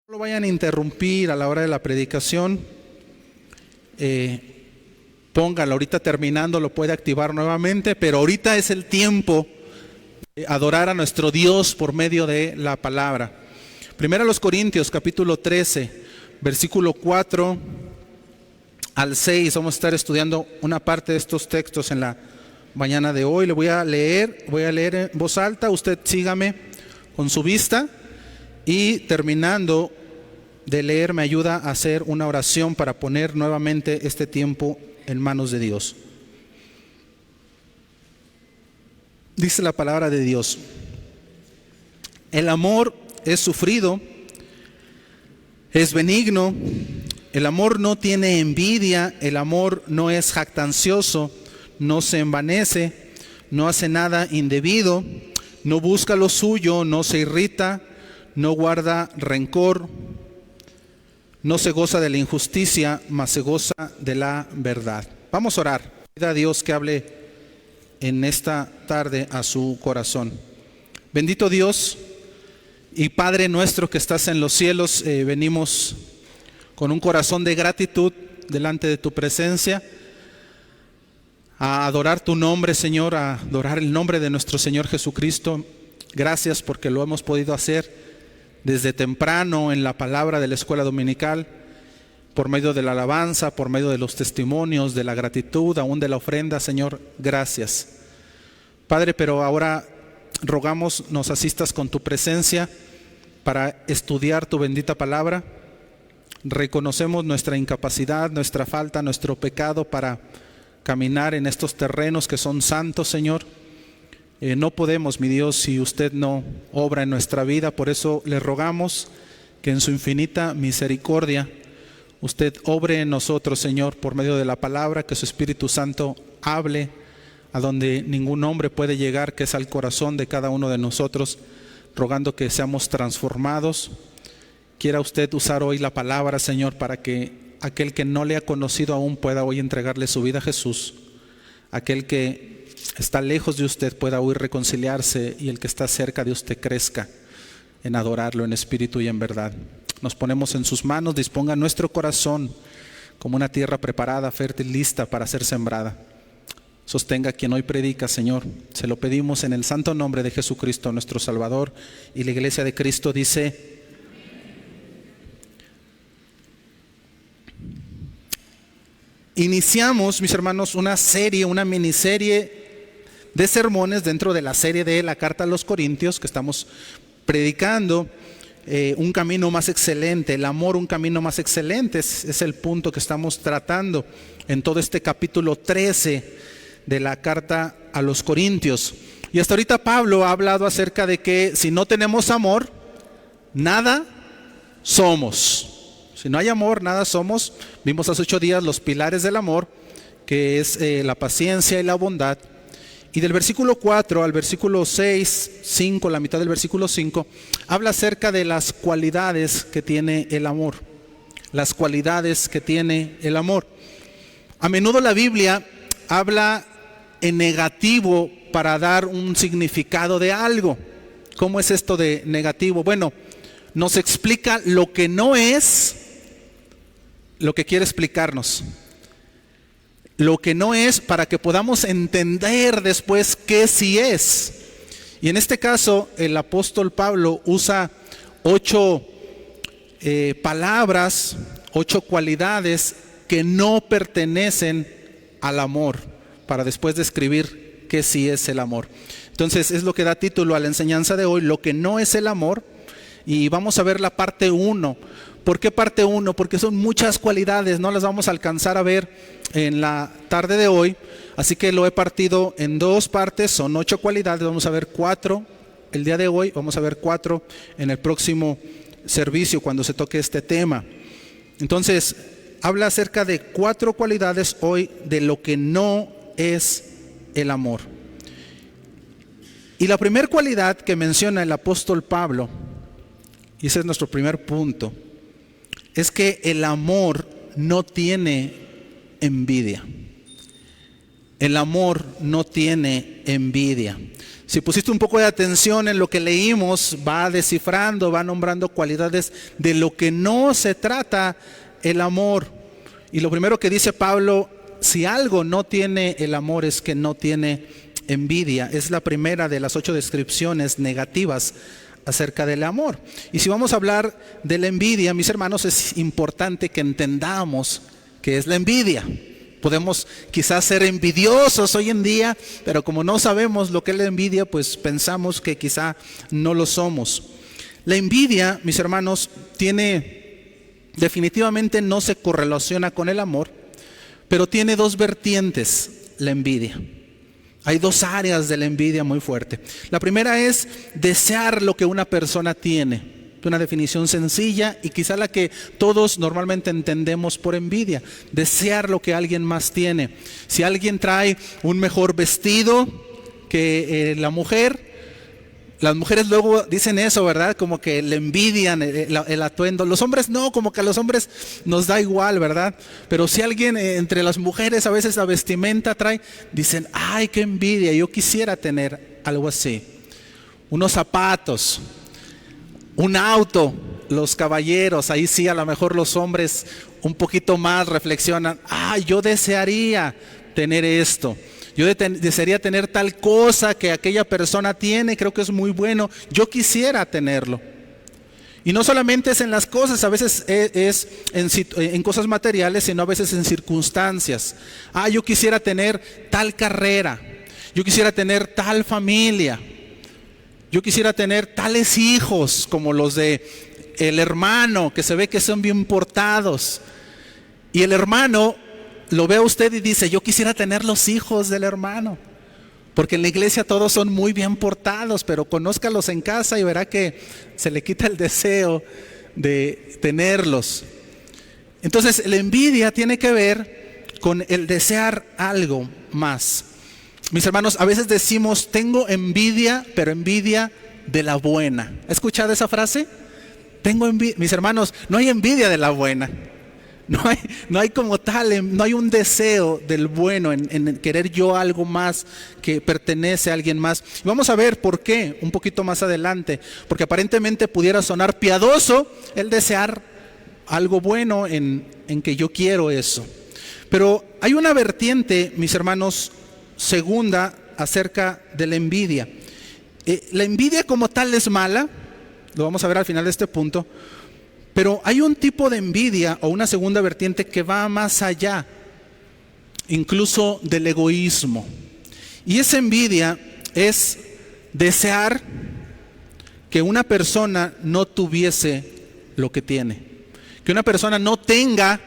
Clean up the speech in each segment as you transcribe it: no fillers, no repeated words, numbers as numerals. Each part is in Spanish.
No lo vayan a interrumpir a la hora de la predicación. Póngalo, ahorita terminando lo puede activar nuevamente, pero ahorita es el tiempo de adorar a nuestro Dios por medio de la palabra. Primero a los Corintios, capítulo 13, versículo 4 al 6. Vamos a estar estudiando una parte de estos textos en la mañana de hoy. Le voy a leer en voz alta. Usted sígame con su vista y terminando de leer me ayuda a hacer una oración para poner nuevamente este tiempo en manos de Dios. Dice la palabra de Dios: el amor es sufrido, es benigno, el amor no tiene envidia, el amor no es jactancioso, no se envanece, no hace nada indebido, no busca lo suyo, no se irrita, no guarda rencor, no se goza de la injusticia, mas se goza de la verdad. Vamos a orar. Pida a Dios que hable en esta tarde a su corazón. Bendito Dios y Padre nuestro que estás en los cielos, venimos con un corazón de gratitud delante de tu presencia a adorar tu nombre, Señor, a adorar el nombre de nuestro Señor Jesucristo. Gracias porque lo hemos podido hacer desde temprano en la palabra de la escuela dominical, por medio de la alabanza, por medio de los testimonios, de la gratitud, aún de la ofrenda. Señor, gracias. Padre, pero ahora rogamos nos asistas con tu presencia para estudiar tu bendita palabra. Reconocemos nuestra incapacidad, nuestra falta, nuestro pecado para caminar en estos terrenos que son santos, Señor. No podemos, mi Dios, si usted no obra en nuestra vida. Por eso le rogamos que en su infinita misericordia usted obre en nosotros, Señor, por medio de la palabra, que su Espíritu Santo hable a donde ningún hombre puede llegar, que es al corazón de cada uno de nosotros, rogando que seamos transformados. Quiera usted usar hoy la palabra, Señor, para que aquel que no le ha conocido aún pueda hoy entregarle su vida a Jesús. Aquel que está lejos de usted pueda hoy reconciliarse, y el que está cerca de usted crezca en adorarlo en espíritu y en verdad. Nos ponemos en sus manos. Disponga nuestro corazón como una tierra preparada, fértil, lista para ser sembrada. Sostenga a quien hoy predica, Señor. Se lo pedimos en el santo nombre de Jesucristo, nuestro Salvador. Y la iglesia de Cristo dice: iniciamos, mis hermanos, una miniserie de sermones dentro de la serie de la Carta a los Corintios, que estamos predicando. Un camino más excelente, el amor, un camino más excelente, es el punto que estamos tratando en todo este capítulo 13 de la Carta a los Corintios. Y hasta ahorita Pablo ha hablado acerca de que si no tenemos amor, nada somos. Si no hay amor, nada somos. Vimos hace 8 días los pilares del amor, que es la paciencia y la bondad. Y del versículo 4 al versículo 6, 5, la mitad del versículo 5, habla acerca de las cualidades que tiene el amor. Las cualidades que tiene el amor. A menudo la Biblia habla en negativo para dar un significado de algo. ¿Cómo es esto de negativo? Bueno, nos explica lo que no es lo que quiere explicarnos. Lo que no es, para que podamos entender después qué sí es. Y en este caso el apóstol Pablo usa 8 palabras, 8 cualidades que no pertenecen al amor, para después describir qué sí es el amor. Entonces es lo que da título a la enseñanza de hoy: lo que no es el amor. Y vamos a ver la parte 1. ¿Por qué parte 1? Porque son muchas cualidades, no las vamos a alcanzar a ver en la tarde de hoy. Así que lo he partido en 2 partes, son 8 cualidades. Vamos a ver 4 el día de hoy, vamos a ver 4 en el próximo servicio cuando se toque este tema. Entonces, habla acerca de 4 cualidades hoy de lo que no es el amor. Y la primera cualidad que menciona el apóstol Pablo, y ese es nuestro primer punto, es que el amor no tiene envidia. El amor no tiene envidia. Si pusiste un poco de atención en lo que leímos, va descifrando, va nombrando cualidades de lo que no se trata el amor. Y lo primero que dice Pablo, si algo no tiene el amor es que no tiene envidia. Es la primera de las 8 descripciones negativas acerca del amor. Y si vamos a hablar de la envidia, mis hermanos, es importante que entendamos qué es la envidia. Podemos quizás ser envidiosos hoy en día, pero como no sabemos lo que es la envidia, pues pensamos que quizá no lo somos. La envidia, mis hermanos, definitivamente no se correlaciona con el amor, pero tiene 2 vertientes la envidia. Hay 2 áreas de la envidia muy fuerte. La primera es desear lo que una persona tiene. Una definición sencilla y quizá la que todos normalmente entendemos por envidia. Desear lo que alguien más tiene. Si alguien trae un mejor vestido que la mujer, las mujeres luego dicen eso, ¿verdad? Como que le envidian el atuendo. Los hombres no, como que a los hombres nos da igual, ¿verdad? Pero si alguien entre las mujeres a veces la vestimenta trae, dicen, ay, qué envidia, yo quisiera tener algo así. Unos zapatos, un auto, los caballeros, ahí sí a lo mejor los hombres un poquito más reflexionan, yo desearía tener esto. Yo desearía tener tal cosa que aquella persona tiene, creo que es muy bueno, yo quisiera tenerlo. Y no solamente es en las cosas, a veces es en cosas materiales, sino a veces en circunstancias. Yo quisiera tener tal carrera, yo quisiera tener tal familia, yo quisiera tener tales hijos como los de el hermano, que se ve que son bien portados. Y el hermano lo ve a usted y dice, yo quisiera tener los hijos del hermano. Porque en la iglesia todos son muy bien portados, pero conózcalos en casa y verá que se le quita el deseo de tenerlos. Entonces la envidia tiene que ver con el desear algo más. Mis hermanos, a veces decimos, tengo envidia, pero envidia de la buena. ¿Ha escuchado esa frase? Tengo envidia. Mis hermanos, no hay envidia de la buena. No hay como tal, no hay un deseo del bueno en querer yo algo más que pertenece a alguien más. Y vamos a ver por qué un poquito más adelante. Porque aparentemente pudiera sonar piadoso el desear algo bueno en que yo quiero eso. Pero hay una vertiente, mis hermanos, segunda acerca de la envidia. La envidia como tal es mala, lo vamos a ver al final de este punto, pero hay un tipo de envidia o una segunda vertiente que va más allá, incluso del egoísmo. Y esa envidia es desear que una persona no tuviese lo que tiene, que una persona no tenga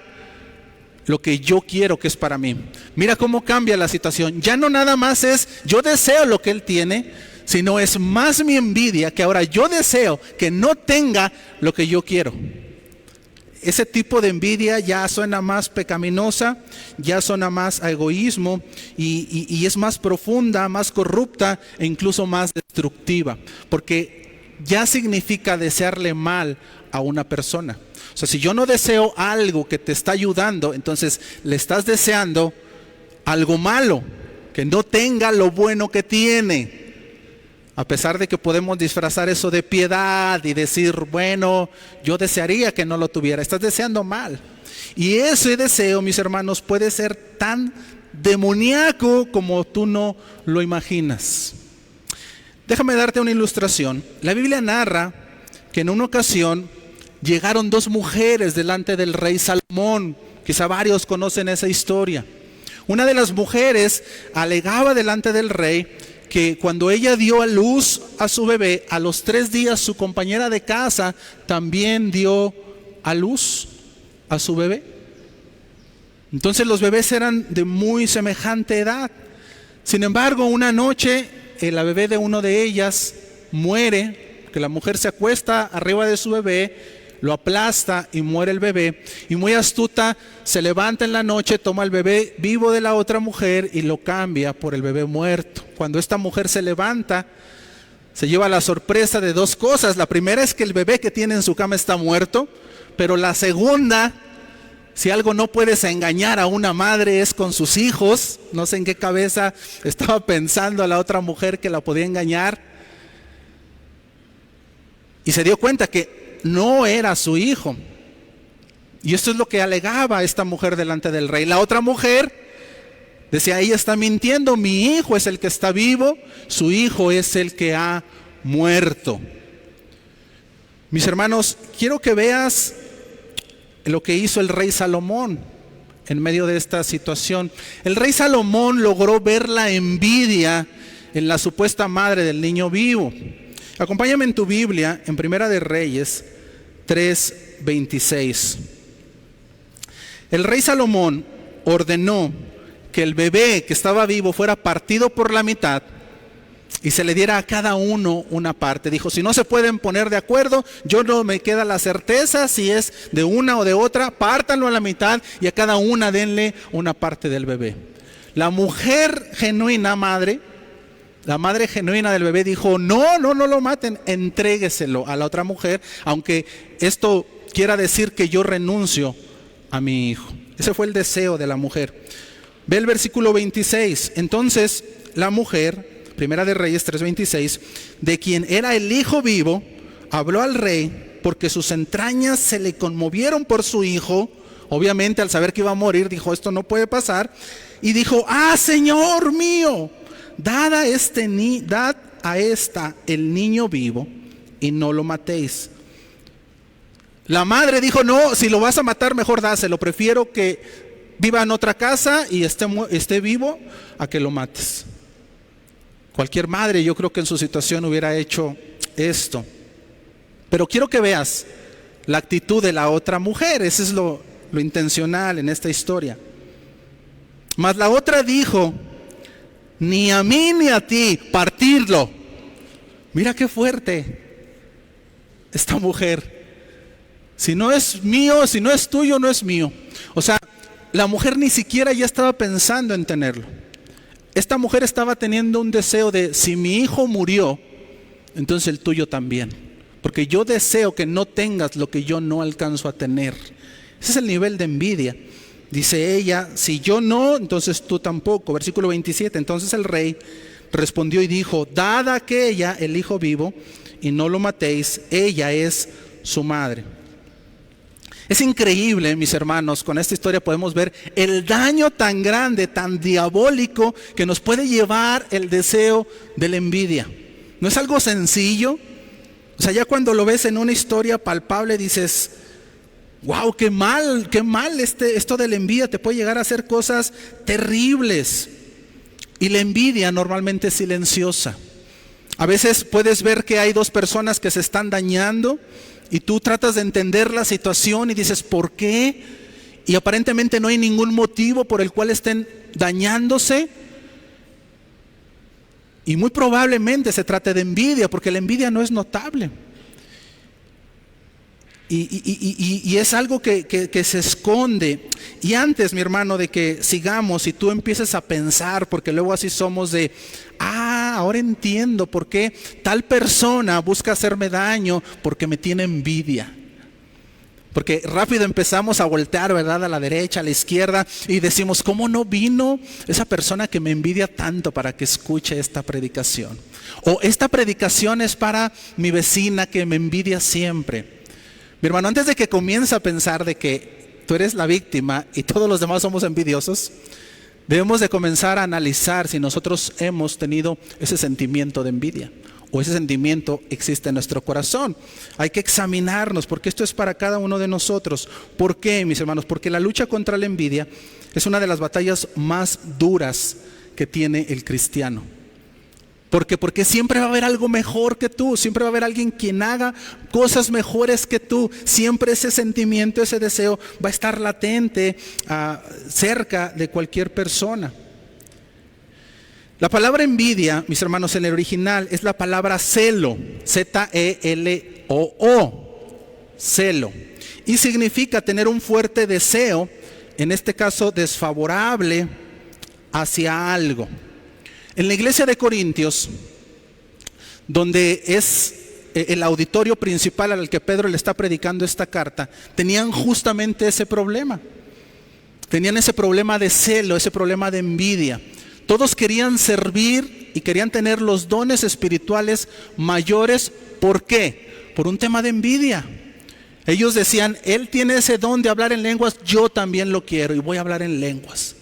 lo que yo quiero que es para mí. Mira cómo cambia la situación. Ya no nada más es yo deseo lo que él tiene, sino es más mi envidia que ahora yo deseo que no tenga lo que yo quiero. Ese tipo de envidia ya suena más pecaminosa, ya suena más a egoísmo y es más profunda, más corrupta e incluso más destructiva, porque ya significa desearle mal a una persona. O sea, si yo no deseo algo que te está ayudando, entonces le estás deseando algo malo, que no tenga lo bueno que tiene. A pesar de que podemos disfrazar eso de piedad y decir, bueno, yo desearía que no lo tuviera. Estás deseando mal. Y ese deseo, mis hermanos, puede ser tan demoníaco como tú no lo imaginas. Déjame darte una ilustración. La Biblia narra que en una ocasión llegaron 2 mujeres delante del rey Salomón. Quizá varios conocen esa historia. Una de las mujeres alegaba delante del rey que cuando ella dio a luz a su bebé, a los 3 días su compañera de casa también dio a luz a su bebé. Entonces los bebés eran de muy semejante edad. Sin embargo, una noche la bebé de una de ellas muere, que la mujer se acuesta arriba de su bebé, lo aplasta y muere el bebé, y muy astuta se levanta en la noche, toma el bebé vivo de la otra mujer y lo cambia por el bebé muerto. Cuando esta mujer se levanta, se lleva la sorpresa de 2 cosas. La primera es que el bebé que tiene en su cama está muerto, pero la segunda Si algo no puedes engañar a una madre es con sus hijos. No sé en qué cabeza estaba pensando la otra mujer que la podía engañar. Y se dio cuenta que no era su hijo. Y esto es lo que alegaba esta mujer delante del rey. La otra mujer decía, ella está mintiendo, mi hijo es el que está vivo, su hijo es el que ha muerto. Mis hermanos, quiero que veas lo que hizo el rey Salomón en medio de esta situación. El rey Salomón logró ver la envidia en la supuesta madre del niño vivo. Acompáñame en tu Biblia, en Primera de Reyes 3:26. El rey Salomón ordenó que el bebé que estaba vivo fuera partido por la mitad y se le diera a cada uno una parte. Dijo, si no se pueden poner de acuerdo, yo no me queda la certeza si es de una o de otra, pártanlo a la mitad y a cada una denle una parte del bebé. La mujer genuina madre, la madre genuina del bebé dijo, no lo maten, entrégueselo a la otra mujer, aunque esto quiera decir que yo renuncio a mi hijo. Ese fue el deseo de la mujer. Ve el versículo 26. Entonces la mujer, Primera de Reyes 3:26, de quien era el hijo vivo, habló al rey porque sus entrañas se le conmovieron por su hijo. Obviamente al saber que iba a morir dijo, esto no puede pasar. Y dijo, Señor mío, dad a esta el niño vivo y no lo matéis. La madre dijo, no, si lo vas a matar mejor dáselo, prefiero que viva en otra casa y esté vivo a que lo mates. Cualquier madre yo creo que en su situación hubiera hecho esto. Pero quiero que veas la actitud de la otra mujer, ese es lo intencional en esta historia. Mas la otra dijo, ni a mí ni a ti, partirlo. Mira qué fuerte esta mujer. Si no es mío, si no es tuyo, no es mío. O sea, la mujer ni siquiera ya estaba pensando en tenerlo. Esta mujer estaba teniendo un deseo de, si mi hijo murió, entonces el tuyo también. Porque yo deseo que no tengas lo que yo no alcanzo a tener. Ese es el nivel de envidia. Dice ella, si yo no, entonces tú tampoco. Versículo 27, entonces el rey respondió y dijo, dad a aquella el hijo vivo y no lo matéis, ella es su madre. Es increíble, mis hermanos, con esta historia podemos ver el daño tan grande, tan diabólico que nos puede llevar el deseo de la envidia. No es algo sencillo. O sea, ya cuando lo ves en una historia palpable dices, wow, qué mal esto de la envidia te puede llegar a hacer cosas terribles. Y la envidia normalmente es silenciosa. A veces puedes ver que hay dos personas que se están dañando y tú tratas de entender la situación y dices, ¿por qué? Y aparentemente no hay ningún motivo por el cual estén dañándose. Y muy probablemente se trate de envidia, porque la envidia no es notable. Y es algo que se esconde. Y antes, mi hermano, de que sigamos y tú empieces a pensar, porque luego así somos de, ahora entiendo por qué tal persona busca hacerme daño, porque me tiene envidia. Porque rápido empezamos a voltear, ¿verdad? A la derecha, a la izquierda, y decimos, ¿cómo no vino esa persona que me envidia tanto para que escuche esta predicación? O esta predicación es para mi vecina que me envidia siempre. Mi hermano, antes de que comience a pensar de que tú eres la víctima y todos los demás somos envidiosos, debemos de comenzar a analizar si nosotros hemos tenido ese sentimiento de envidia o ese sentimiento existe en nuestro corazón. Hay que examinarnos porque esto es para cada uno de nosotros. ¿Por qué, mis hermanos? Porque la lucha contra la envidia es una de las batallas más duras que tiene el cristiano. Porque siempre va a haber algo mejor que tú, siempre va a haber alguien quien haga cosas mejores que tú. Siempre ese sentimiento, ese deseo va a estar latente cerca de cualquier persona. La palabra envidia, mis hermanos, en el original es la palabra celo, Z-E-L-O-O, celo. Y significa tener un fuerte deseo, en este caso desfavorable, hacia algo. En la iglesia de Corintios, donde es el auditorio principal al que Pedro le está predicando esta carta, tenían justamente ese problema. tenían ese problema de celo, ese problema de envidia. Todos querían servir y querían tener los dones espirituales mayores. ¿Por qué? Por un tema de envidia. Ellos decían, él tiene ese don de hablar en lenguas, yo también lo quiero y voy a hablar en lenguas.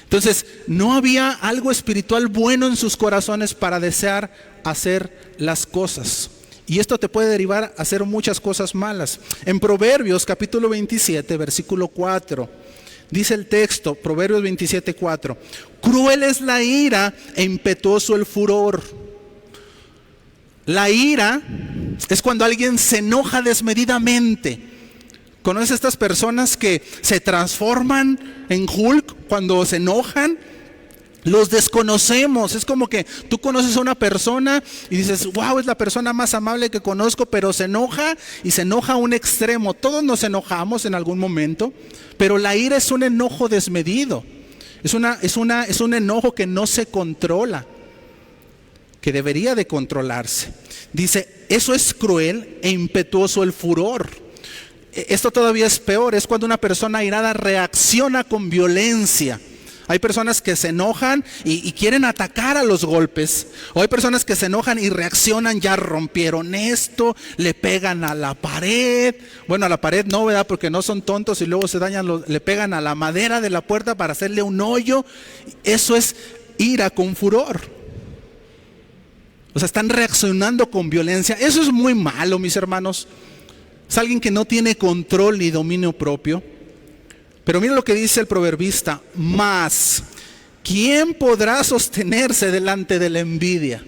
Entonces, no había algo espiritual bueno en sus corazones para desear hacer las cosas. Y esto te puede derivar a hacer muchas cosas malas. En Proverbios capítulo 27, versículo 4, dice el texto, Proverbios 27, 4, cruel es la ira e impetuoso el furor. La ira es cuando alguien se enoja desmedidamente. ¿Conoces a estas personas que se transforman en Hulk cuando se enojan? Los desconocemos. Es como que tú conoces a una persona y dices, wow, es la persona más amable que conozco, pero se enoja y se enoja a un extremo. Todos nos enojamos en algún momento, pero la ira es un enojo desmedido. Es un enojo que no se controla, que debería de controlarse. Dice, eso es cruel e impetuoso el furor. Esto todavía es peor, es cuando una persona airada reacciona con violencia. Hay personas que se enojan y quieren atacar a los golpes. O hay personas que se enojan y reaccionan, ya rompieron esto, le pegan a la pared. Bueno, a la pared no, ¿verdad? Porque no son tontos y luego se dañan, le pegan a la madera de la puerta para hacerle un hoyo. Eso es ira con furor. O sea, están reaccionando con violencia. Eso es muy malo, mis hermanos. Es alguien que no tiene control ni dominio propio. Pero mira lo que dice el proverbista, mas, ¿quién podrá sostenerse delante de la envidia?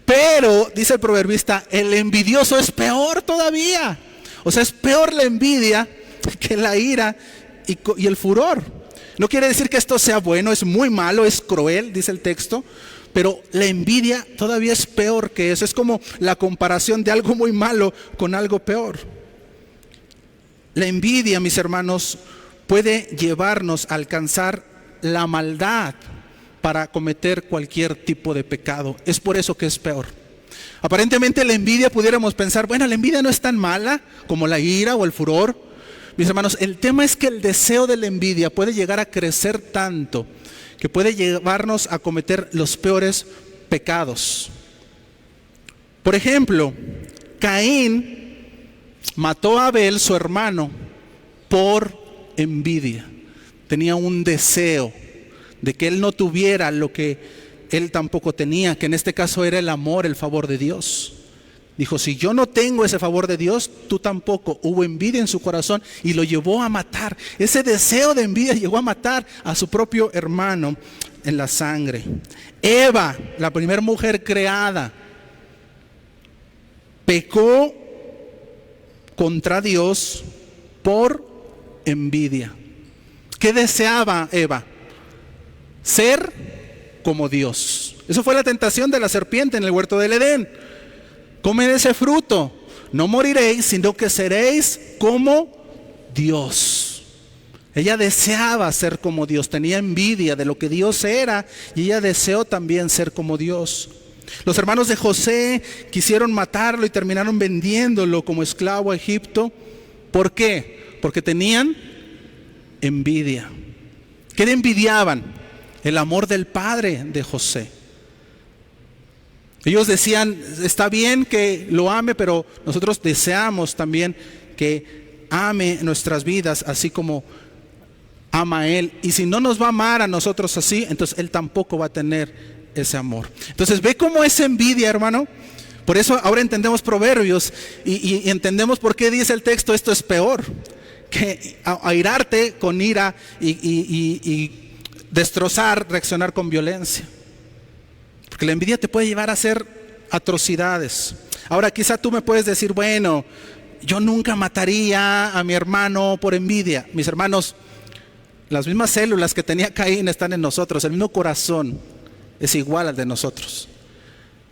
Pero, dice el proverbista, el envidioso es peor todavía. O sea, es peor la envidia que la ira y el furor. No quiere decir que esto sea bueno, es muy malo, es cruel, dice el texto. Pero la envidia todavía es peor que eso. Es como la comparación de algo muy malo con algo peor. La envidia, mis hermanos, puede llevarnos a alcanzar la maldad para cometer cualquier tipo de pecado. Es por eso que es peor. Aparentemente la envidia pudiéramos pensar, bueno, la envidia no es tan mala como la ira o el furor. Mis hermanos, el tema es que el deseo de la envidia puede llegar a crecer tanto que puede llevarnos a cometer los peores pecados. Por ejemplo, Caín mató a Abel, su hermano, por envidia. Tenía un deseo de que él no tuviera lo que él tampoco tenía, que en este caso era el amor, el favor de Dios. Dijo, si yo no tengo ese favor de Dios, tú tampoco. Hubo envidia en su corazón y lo llevó a matar. Ese deseo de envidia llegó a matar a su propio hermano en la sangre. Eva, la primera mujer creada, pecó contra Dios por envidia. ¿Qué deseaba Eva? Ser como Dios. Eso fue la tentación de la serpiente en el huerto del Edén. Comed ese fruto, no moriréis, sino que seréis como Dios. Ella deseaba ser como Dios, tenía envidia de lo que Dios era y ella deseó también ser como Dios. Los hermanos de José quisieron matarlo y terminaron vendiéndolo como esclavo a Egipto. ¿Por qué? Porque tenían envidia. ¿Qué le envidiaban? El amor del padre de José. Ellos decían, está bien que lo ame, pero nosotros deseamos también que ame nuestras vidas así como ama a Él. Y si no nos va a amar a nosotros así, entonces Él tampoco va a tener ese amor. Entonces ve cómo es envidia, hermano. Por eso ahora entendemos Proverbios y entendemos por qué dice el texto, esto es peor que airarte con ira y destrozar, reaccionar con violencia. Porque la envidia te puede llevar a hacer atrocidades. Ahora quizá tú me puedes decir, bueno, yo nunca mataría a mi hermano por envidia. Mis hermanos, las mismas células que tenía Caín están en nosotros, el mismo corazón es igual al de nosotros.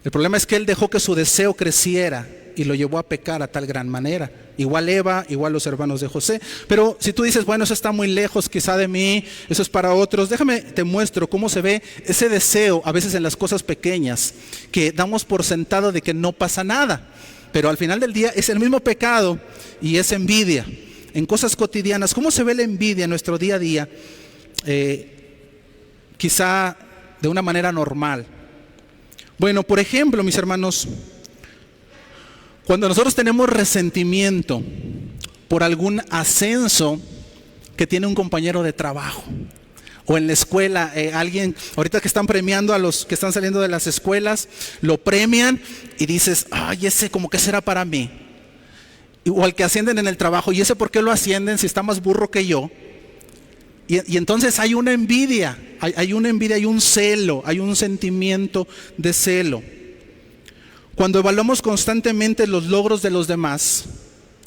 El problema es que él dejó que su deseo creciera y lo llevó a pecar a tal gran manera. Igual Eva, igual los hermanos de José. Pero si tú dices, bueno, eso está muy lejos quizá de mí, eso es para otros, déjame te muestro cómo se ve ese deseo a veces en las cosas pequeñas, que damos por sentado de que no pasa nada, pero al final del día es el mismo pecado y es envidia. en cosas cotidianas. ¿Cómo se ve la envidia en nuestro día a día? Quizá de una manera normal. Bueno, por ejemplo, mis hermanos, cuando nosotros tenemos resentimiento por algún ascenso que tiene un compañero de trabajo, o en la escuela, alguien, ahorita que están premiando a los que están saliendo de las escuelas, lo premian y dices, ay, ese como que será para mí. O al que ascienden en el trabajo, ¿y ese por qué lo ascienden si está más burro que yo? Y entonces hay una envidia, hay una envidia, hay un celo, hay un sentimiento de celo. Cuando evaluamos constantemente los logros de los demás,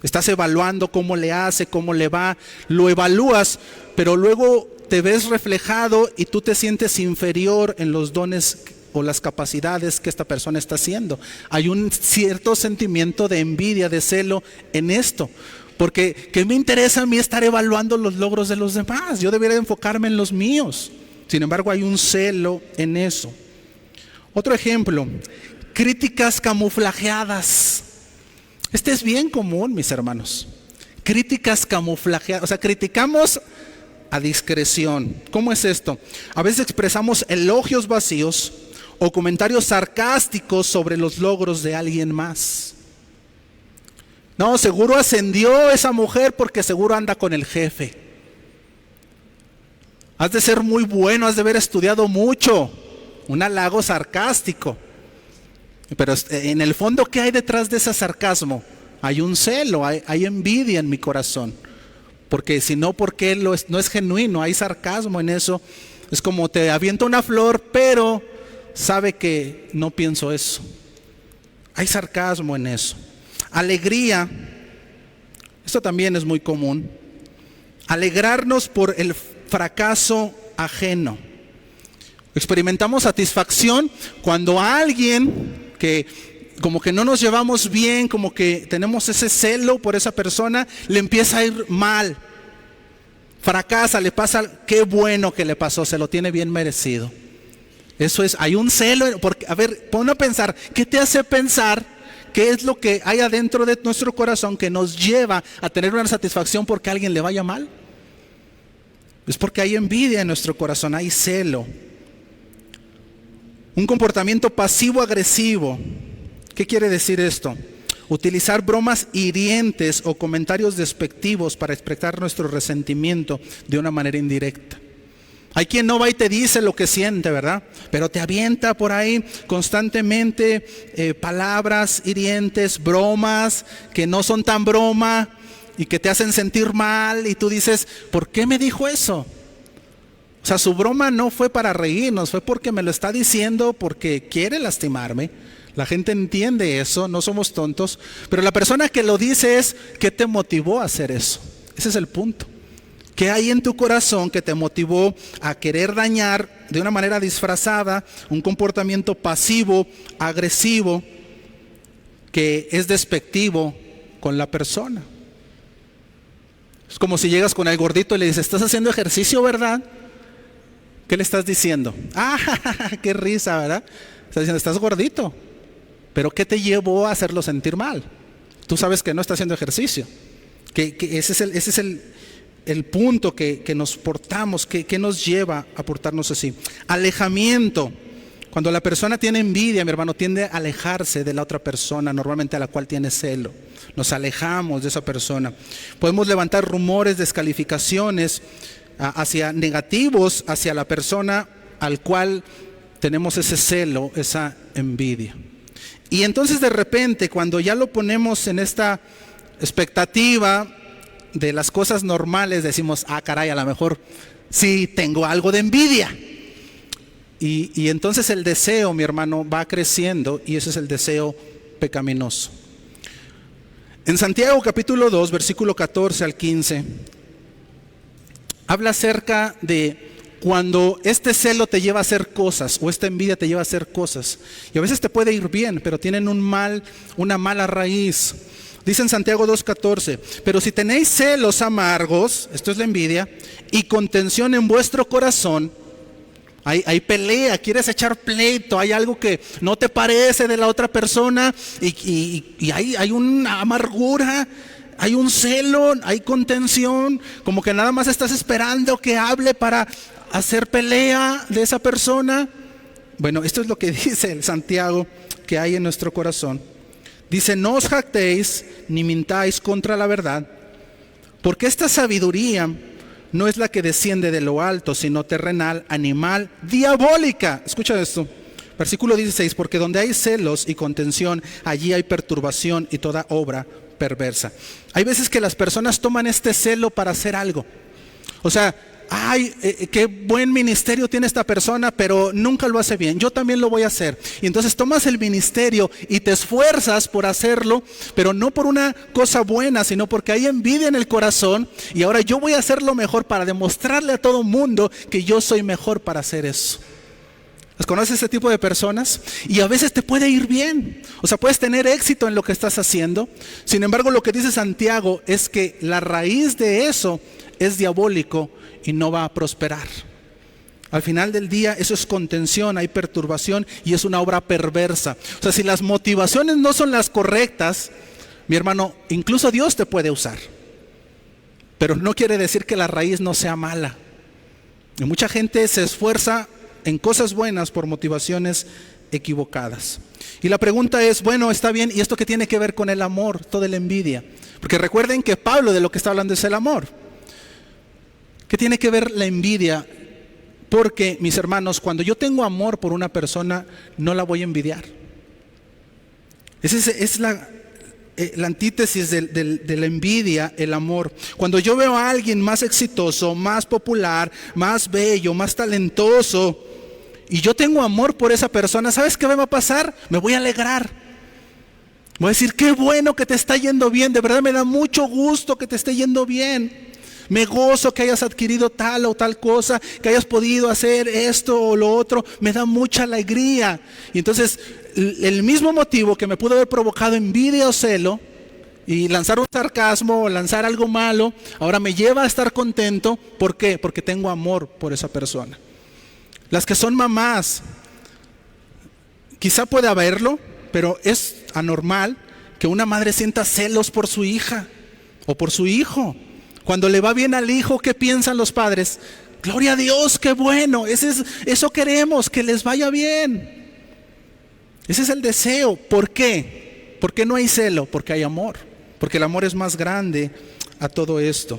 estás evaluando cómo le hace, cómo le va, lo evalúas, pero luego te ves reflejado y tú te sientes inferior en los dones o las capacidades que esta persona está haciendo. Hay un cierto sentimiento de envidia, de celo en esto. Porque ¿qué me interesa a mí estar evaluando los logros de los demás? Yo debería enfocarme en los míos. Sin embargo, hay un celo en eso. Otro ejemplo, críticas camuflajeadas. Este es bien común, mis hermanos. Críticas camuflajeadas. O sea, criticamos a discreción. ¿Cómo es esto? A veces expresamos elogios vacíos o comentarios sarcásticos sobre los logros de alguien más. No, seguro ascendió esa mujer porque seguro anda con el jefe. Has de ser muy bueno, has de haber estudiado mucho. Un halago sarcástico. Pero en el fondo, ¿qué hay detrás de ese sarcasmo? Hay un celo, hay envidia en mi corazón. Porque si no, porque no es genuino, hay sarcasmo en eso. Es como te aviento una flor, pero sabe que no pienso eso. Hay sarcasmo en eso. Alegría, esto también es muy común. Alegrarnos por el fracaso ajeno. Experimentamos satisfacción cuando a alguien que como que no nos llevamos bien, como que tenemos ese celo por esa persona, le empieza a ir mal. Fracasa, le pasa, qué bueno que le pasó, se lo tiene bien merecido. Eso es, hay un celo, porque, a ver, pon a pensar, ¿qué te hace pensar? ¿Qué es lo que hay adentro de nuestro corazón que nos lleva a tener una satisfacción porque a alguien le vaya mal? Es porque hay envidia en nuestro corazón, hay celo. Un comportamiento pasivo-agresivo. ¿Qué quiere decir esto? Utilizar bromas hirientes o comentarios despectivos para expresar nuestro resentimiento de una manera indirecta. Hay quien no va y te dice lo que siente, ¿verdad? Pero te avienta por ahí constantemente palabras hirientes, bromas que no son tan broma y que te hacen sentir mal y tú dices, ¿por qué me dijo eso? O sea, su broma no fue para reírnos, fue porque me lo está diciendo porque quiere lastimarme. La gente entiende eso, no somos tontos, pero la persona que lo dice es, ¿qué te motivó a hacer eso? Ese es el punto. ¿Qué hay en tu corazón que te motivó a querer dañar de una manera disfrazada un comportamiento pasivo, agresivo, que es despectivo con la persona? Es como si llegas con el gordito y le dices, ¿estás haciendo ejercicio, verdad? ¿Qué le estás diciendo? ¡Ah, qué risa!, ¿verdad? Estás diciendo, estás gordito. ¿Pero qué te llevó a hacerlo sentir mal? Tú sabes que no está haciendo ejercicio. Que ese es el punto que nos portamos, que nos lleva a portarnos así. Alejamiento. Cuando la persona tiene envidia, mi hermano, tiende a alejarse de la otra persona, normalmente a la cual tiene celo. Nos alejamos de esa persona. Podemos levantar rumores, descalificaciones hacia negativos, hacia la persona al cual tenemos ese celo, esa envidia. Y entonces de repente, cuando ya lo ponemos en esta expectativa de las cosas normales, decimos, ah, caray, a lo mejor sí tengo algo de envidia. Y entonces el deseo, mi hermano, va creciendo y ese es el deseo pecaminoso. En Santiago capítulo 2, versículo 14 al 15, habla acerca de cuando este celo te lleva a hacer cosas o esta envidia te lleva a hacer cosas. Y a veces te puede ir bien, pero tienen una mala raíz. Dice en Santiago 2:14, pero si tenéis celos amargos, esto es la envidia, y contención en vuestro corazón, hay pelea, quieres echar pleito, hay algo que no te parece de la otra persona y hay una amargura, hay un celo, hay contención, como que nada más estás esperando que hable para hacer pelea de esa persona. Bueno, esto es lo que dice el Santiago que hay en nuestro corazón. Dice: no os jactéis ni mintáis contra la verdad, porque esta sabiduría no es la que desciende de lo alto, sino terrenal, animal, diabólica. Escucha esto, versículo 16: porque donde hay celos y contención, allí hay perturbación y toda obra perversa. Hay veces que las personas toman este celo para hacer algo. O sea, ay, qué buen ministerio tiene esta persona, pero nunca lo hace bien, yo también lo voy a hacer. Y entonces tomas el ministerio y te esfuerzas por hacerlo, pero no por una cosa buena, sino porque hay envidia en el corazón. Y ahora yo voy a hacer lo mejor para demostrarle a todo mundo que yo soy mejor para hacer eso. ¿Las conoces ese tipo de personas? Y a veces te puede ir bien, o sea, puedes tener éxito en lo que estás haciendo. Sin embargo, lo que dice Santiago es que la raíz de eso es diabólico y no va a prosperar. Al final del día eso es contención, hay perturbación y es una obra perversa. O sea, si las motivaciones no son las correctas, mi hermano, incluso Dios te puede usar, pero no quiere decir que la raíz no sea mala. Y mucha gente se esfuerza en cosas buenas por motivaciones equivocadas. Y la pregunta es, bueno, está bien, ¿y esto qué tiene que ver con el amor, toda la envidia? Porque recuerden que Pablo de lo que está hablando es el amor. ¿Qué tiene que ver la envidia? Porque, mis hermanos, cuando yo tengo amor por una persona, no la voy a envidiar. Esa es la antítesis de la envidia, el amor. Cuando yo veo a alguien más exitoso, más popular, más bello, más talentoso, y yo tengo amor por esa persona, ¿sabes qué me va a pasar? Me voy a alegrar. Voy a decir: qué bueno que te está yendo bien, de verdad me da mucho gusto que te esté yendo bien. Me gozo que hayas adquirido tal o tal cosa, que hayas podido hacer esto o lo otro, me da mucha alegría. Y entonces el mismo motivo que me pudo haber provocado envidia o celo y lanzar un sarcasmo o lanzar algo malo, ahora me lleva a estar contento. ¿Por qué? Porque tengo amor por esa persona. Las que son mamás, quizá puede haberlo, pero es anormal que una madre sienta celos por su hija o por su hijo. Cuando le va bien al hijo, ¿qué piensan los padres? Gloria a Dios, qué bueno, eso queremos, que les vaya bien. Ese es el deseo. ¿Por qué? ¿Por qué no hay celo? Porque hay amor. Porque el amor es más grande a todo esto.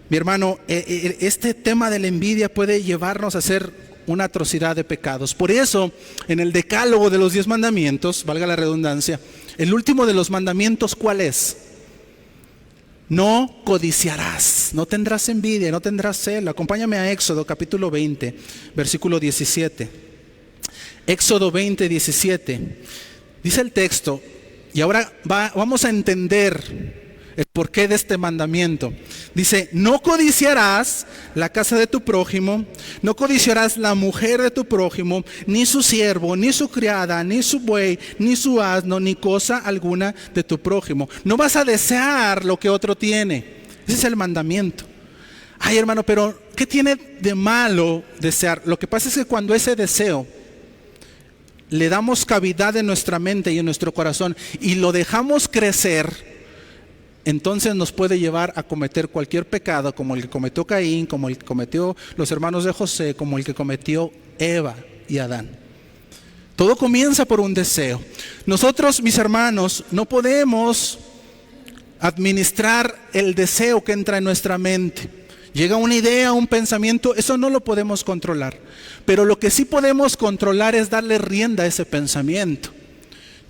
Mi hermano, este tema de la envidia puede llevarnos a hacer una atrocidad de pecados. Por eso, en el decálogo de los 10 mandamientos, valga la redundancia, el último de los mandamientos, ¿cuál es? No codiciarás, no tendrás envidia, no tendrás celo. Acompáñame a Éxodo capítulo 20, versículo 17. Éxodo 20, 17. Dice el texto, y ahora vamos a entender el porqué de este mandamiento. Dice: no codiciarás la casa de tu prójimo, no codiciarás la mujer de tu prójimo, ni su siervo, ni su criada, ni su buey, ni su asno, ni cosa alguna de tu prójimo. No vas a desear lo que otro tiene. Ese es el mandamiento. Ay, hermano, pero ¿qué tiene de malo desear? Lo que pasa es que cuando ese deseo le damos cavidad en nuestra mente y en nuestro corazón y lo dejamos crecer, entonces nos puede llevar a cometer cualquier pecado, como el que cometió Caín, como el que cometió los hermanos de José, como el que cometió Eva y Adán. Todo comienza por un deseo. Nosotros, mis hermanos, no podemos administrar el deseo que entra en nuestra mente. Llega una idea, un pensamiento, eso no lo podemos controlar. Pero lo que sí podemos controlar es darle rienda a ese pensamiento.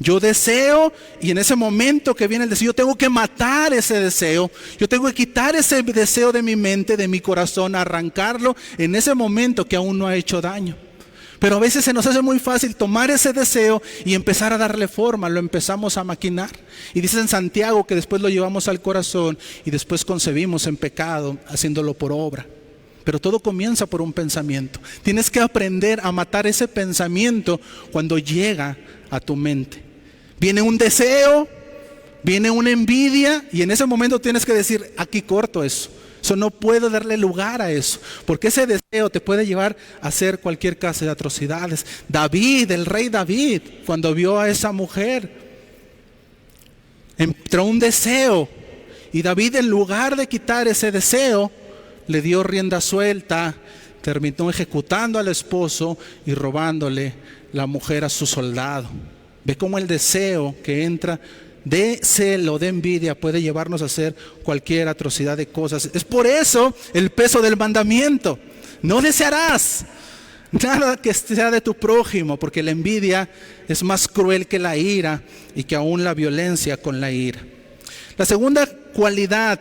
Yo deseo, y en ese momento que viene el deseo, yo tengo que matar ese deseo. Yo tengo que quitar ese deseo de mi mente, de mi corazón, arrancarlo en ese momento que aún no ha hecho daño. Pero a veces se nos hace muy fácil tomar ese deseo y empezar a darle forma, lo empezamos a maquinar. Y dice en Santiago que después lo llevamos al corazón y después concebimos en pecado, haciéndolo por obra. Pero todo comienza por un pensamiento. Tienes que aprender a matar ese pensamiento cuando llega a tu mente. Viene un deseo, viene una envidia y en ese momento tienes que decir: aquí corto eso. Eso no puedo darle lugar a eso, porque ese deseo te puede llevar a hacer cualquier clase de atrocidades. David, el rey David, cuando vio a esa mujer, entró un deseo y David, en lugar de quitar ese deseo, le dio rienda suelta, terminó ejecutando al esposo y robándole la mujer a su soldado. Ve cómo el deseo que entra de celo, de envidia, puede llevarnos a hacer cualquier atrocidad de cosas. Es por eso el peso del mandamiento: no desearás nada que sea de tu prójimo, porque la envidia es más cruel que la ira y que aún la violencia con la ira. La segunda cualidad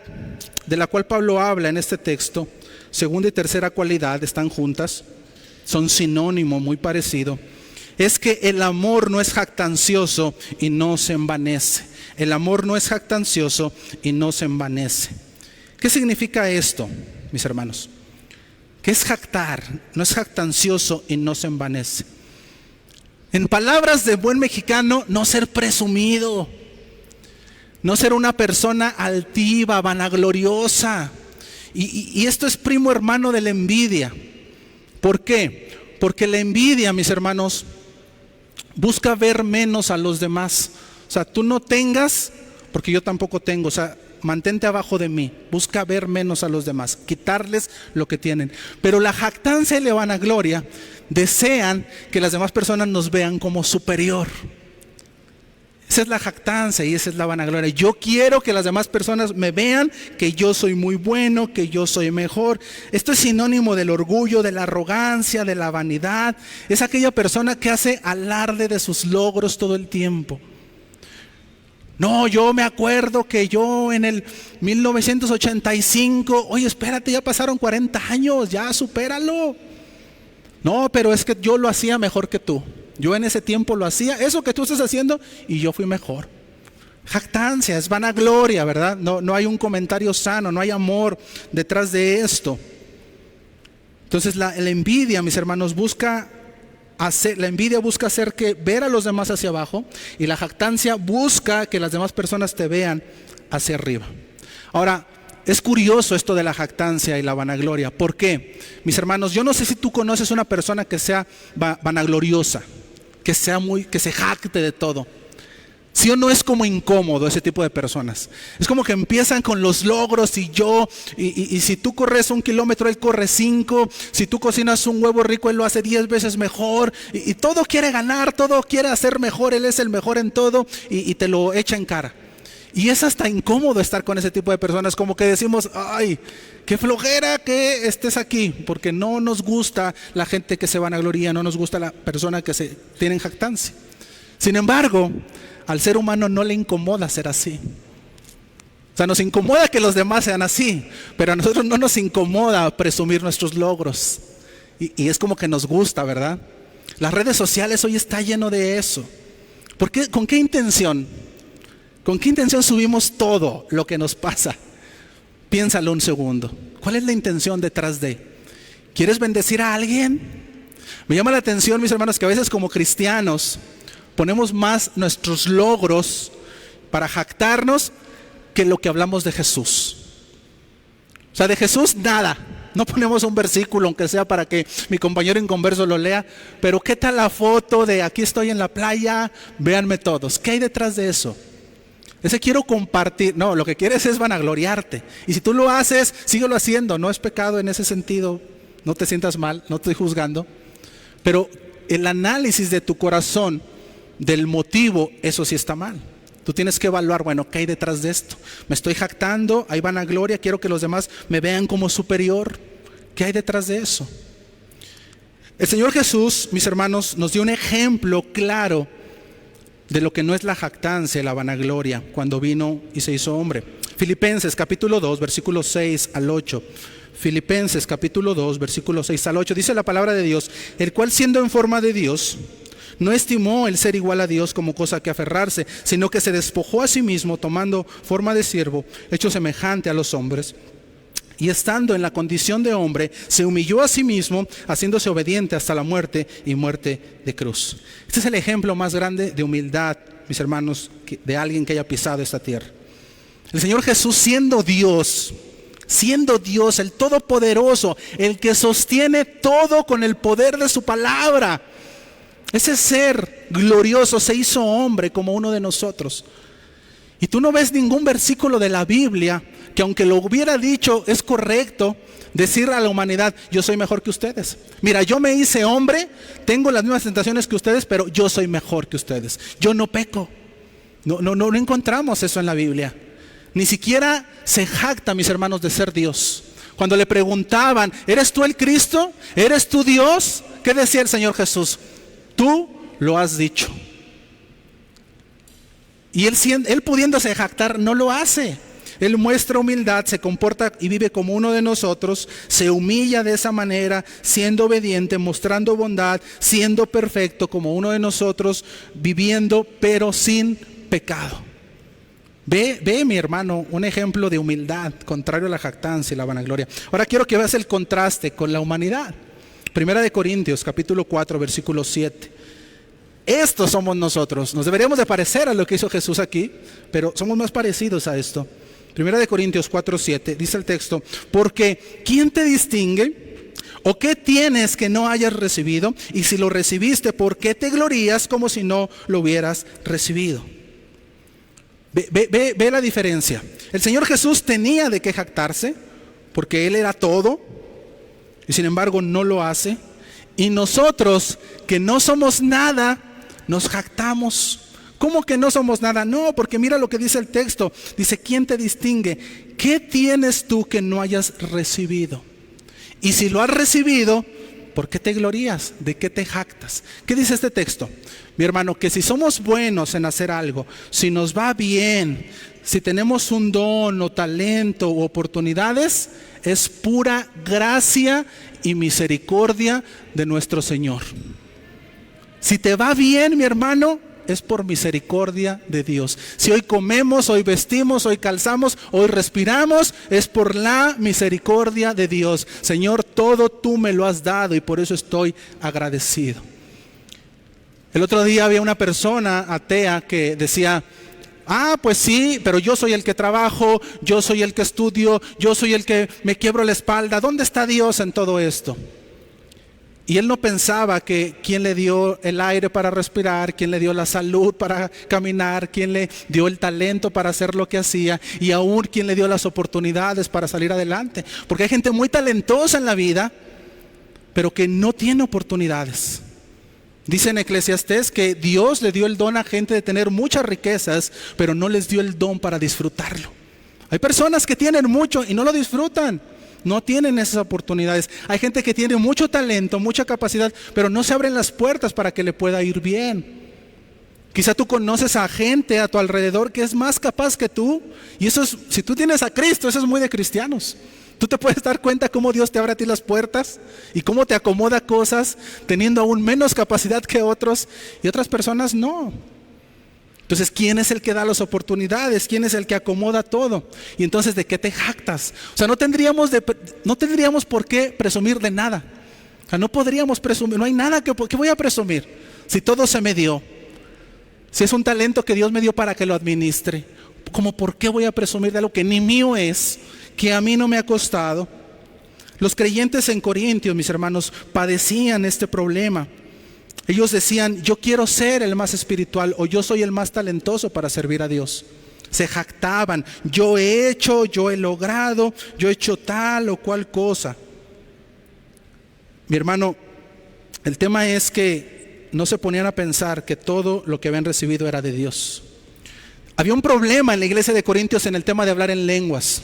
de la cual Pablo habla en este texto, segunda y tercera cualidad, están juntas, son sinónimo muy parecido, es que el amor no es jactancioso y no se envanece. El amor no es jactancioso y no se envanece. ¿Qué significa esto, mis hermanos? ¿Qué es jactar? No es jactancioso y no se envanece. En palabras de buen mexicano, no ser presumido, no ser una persona altiva, vanagloriosa. Y esto es primo hermano de la envidia. ¿Por qué? Porque la envidia, mis hermanos, busca ver menos a los demás. O sea, tú no tengas, porque yo tampoco tengo. O sea, mantente abajo de mí. Busca ver menos a los demás, quitarles lo que tienen. Pero la jactancia y la vanagloria desean que las demás personas nos vean como superior. Esa es la jactancia y esa es la vanagloria. Yo quiero que las demás personas me vean que yo soy muy bueno, que yo soy mejor. Esto es sinónimo del orgullo, de la arrogancia, de la vanidad. Es aquella persona que hace alarde de sus logros todo el tiempo. No, yo me acuerdo que yo en el 1985, oye, espérate, ya pasaron 40 años, ya supéralo. No, pero es que yo lo hacía mejor que tú. Yo en ese tiempo lo hacía, eso que tú estás haciendo, y yo fui mejor. Jactancia, es vanagloria, ¿verdad? No hay un comentario sano, no hay amor detrás de esto. Entonces la envidia, mis hermanos, busca hacer que ver a los demás hacia abajo, y la jactancia busca que las demás personas te vean hacia arriba. Ahora, es curioso esto de la jactancia y la vanagloria. ¿Por qué? Mis hermanos, yo no sé si tú conoces una persona que sea vanagloriosa, que se jacte de todo. ¿Sí o no es como incómodo ese tipo de personas? Es como que empiezan con los logros y si tú corres 1 kilómetro, él corre 5. Si tú cocinas un huevo rico, él lo hace 10 veces mejor. Y todo quiere ganar, todo quiere hacer mejor, él es el mejor en todo y te lo echa en cara. Y es hasta incómodo estar con ese tipo de personas, como que decimos, ay, qué flojera que estés aquí, porque no nos gusta la gente que se vanagloria, no nos gusta la persona que se tiene en jactancia. Sin embargo, al ser humano no le incomoda ser así. O sea, nos incomoda que los demás sean así, pero a nosotros no nos incomoda presumir nuestros logros. Y es como que nos gusta, ¿verdad? Las redes sociales hoy está lleno de eso. ¿Por qué? ¿Con qué intención? ¿Con qué intención subimos todo lo que nos pasa? Piénsalo un segundo. ¿Cuál es la intención detrás de? ¿Quieres bendecir a alguien? Me llama la atención, mis hermanos, que a veces como cristianos ponemos más nuestros logros para jactarnos que lo que hablamos de Jesús. O sea, de Jesús nada. No ponemos un versículo, aunque sea para que mi compañero inconverso lo lea. Pero ¿qué tal la foto de aquí estoy en la playa? Véanme todos. ¿Qué hay detrás de eso? Ese quiero compartir. No, lo que quieres es vanagloriarte. Y si tú lo haces, síguelo haciendo. No es pecado en ese sentido. No te sientas mal, no te estoy juzgando. Pero el análisis de tu corazón, del motivo, eso sí está mal. Tú tienes que evaluar, bueno, ¿qué hay detrás de esto? Me estoy jactando, hay vanagloria, quiero que los demás me vean como superior. ¿Qué hay detrás de eso? El Señor Jesús, mis hermanos, nos dio un ejemplo claro de lo que no es la jactancia, la vanagloria, cuando vino y se hizo hombre. Filipenses capítulo 2, versículos 6 al 8. Filipenses capítulo 2, versículos 6 al 8. Dice la palabra de Dios: el cual, siendo en forma de Dios, no estimó el ser igual a Dios como cosa que aferrarse, sino que se despojó a sí mismo, tomando forma de siervo, hecho semejante a los hombres. Y estando en la condición de hombre, se humilló a sí mismo, haciéndose obediente hasta la muerte y muerte de cruz. Este es el ejemplo más grande de humildad, mis hermanos, de alguien que haya pisado esta tierra. El Señor Jesús, siendo Dios, el Todopoderoso, el que sostiene todo con el poder de su palabra, ese ser glorioso se hizo hombre como uno de nosotros. Y tú no ves ningún versículo de la Biblia que, aunque lo hubiera dicho, es correcto decir a la humanidad: yo soy mejor que ustedes. Mira, yo me hice hombre, tengo las mismas tentaciones que ustedes, pero yo soy mejor que ustedes. Yo no peco. No encontramos eso en la Biblia. Ni siquiera se jacta, mis hermanos, de ser Dios. Cuando le preguntaban: ¿eres tú el Cristo? ¿Eres tú Dios? ¿Qué decía el Señor Jesús? Tú lo has dicho. Y él pudiéndose jactar, no lo hace. Él muestra humildad, se comporta y vive como uno de nosotros, se humilla de esa manera, siendo obediente, mostrando bondad, siendo perfecto como uno de nosotros, viviendo pero sin pecado. Ve, mi hermano, un ejemplo de humildad, contrario a la jactancia y la vanagloria. Ahora quiero que veas el contraste con la humanidad. Primera de Corintios, capítulo 4, versículo 7. Estos somos nosotros. Nos deberíamos de parecer a lo que hizo Jesús aquí, pero somos más parecidos a esto. Primera de Corintios 4, 7, dice el texto: porque ¿quién te distingue? ¿O qué tienes que no hayas recibido? Y si lo recibiste, ¿por qué te glorías como si no lo hubieras recibido? Ve la diferencia. El Señor Jesús tenía de qué jactarse, porque Él era todo, y sin embargo no lo hace. Y nosotros, que no somos nada, nos jactamos. ¿Cómo que no somos nada? No, porque mira lo que dice el texto. Dice: ¿quién te distingue? ¿Qué tienes tú que no hayas recibido? Y si lo has recibido, ¿por qué te glorías? ¿De qué te jactas? ¿Qué dice este texto? Mi hermano, que si somos buenos en hacer algo, si nos va bien, si tenemos un don o talento o oportunidades, es pura gracia y misericordia de nuestro Señor. Si te va bien, mi hermano, es por misericordia de Dios. Si hoy comemos, hoy vestimos, hoy calzamos, hoy respiramos, es por la misericordia de Dios. Señor, todo tú me lo has dado y por eso estoy agradecido. El otro día había una persona atea que decía: pues sí, pero yo soy el que trabajo, yo soy el que estudio, yo soy el que me quiebro la espalda. ¿Dónde está Dios en todo esto? Y él no pensaba que quién le dio el aire para respirar, quién le dio la salud para caminar, quién le dio el talento para hacer lo que hacía, y aún quién le dio las oportunidades para salir adelante. Porque hay gente muy talentosa en la vida, pero que no tiene oportunidades. Dice en Eclesiastés que Dios le dio el don a gente de tener muchas riquezas, pero no les dio el don para disfrutarlo. Hay personas que tienen mucho y no lo disfrutan. No tienen esas oportunidades. Hay gente que tiene mucho talento, mucha capacidad, pero no se abren las puertas para que le pueda ir bien. Quizá tú conoces a gente a tu alrededor que es más capaz que tú, y eso es, si tú tienes a Cristo, eso es muy de cristianos. Tú te puedes dar cuenta cómo Dios te abre a ti las puertas y cómo te acomoda cosas teniendo aún menos capacidad que otros, y otras personas no. Entonces, ¿quién es el que da las oportunidades? ¿Quién es el que acomoda todo? Y entonces, ¿de qué te jactas? O sea, no tendríamos por qué presumir de nada. O sea, no podríamos presumir, no hay nada que voy a presumir si todo se me dio. Si es un talento que Dios me dio para que lo administre, ¿cómo por qué voy a presumir de algo que ni mío es, que a mí no me ha costado? Los creyentes en Corintios, mis hermanos, padecían este problema. Ellos decían: yo quiero ser el más espiritual, o yo soy el más talentoso para servir a Dios. Se jactaban: yo he hecho, yo he logrado, yo he hecho tal o cual cosa. Mi hermano, el tema es que no se ponían a pensar que todo lo que habían recibido era de Dios. Había un problema en la iglesia de Corintios en el tema de hablar en lenguas.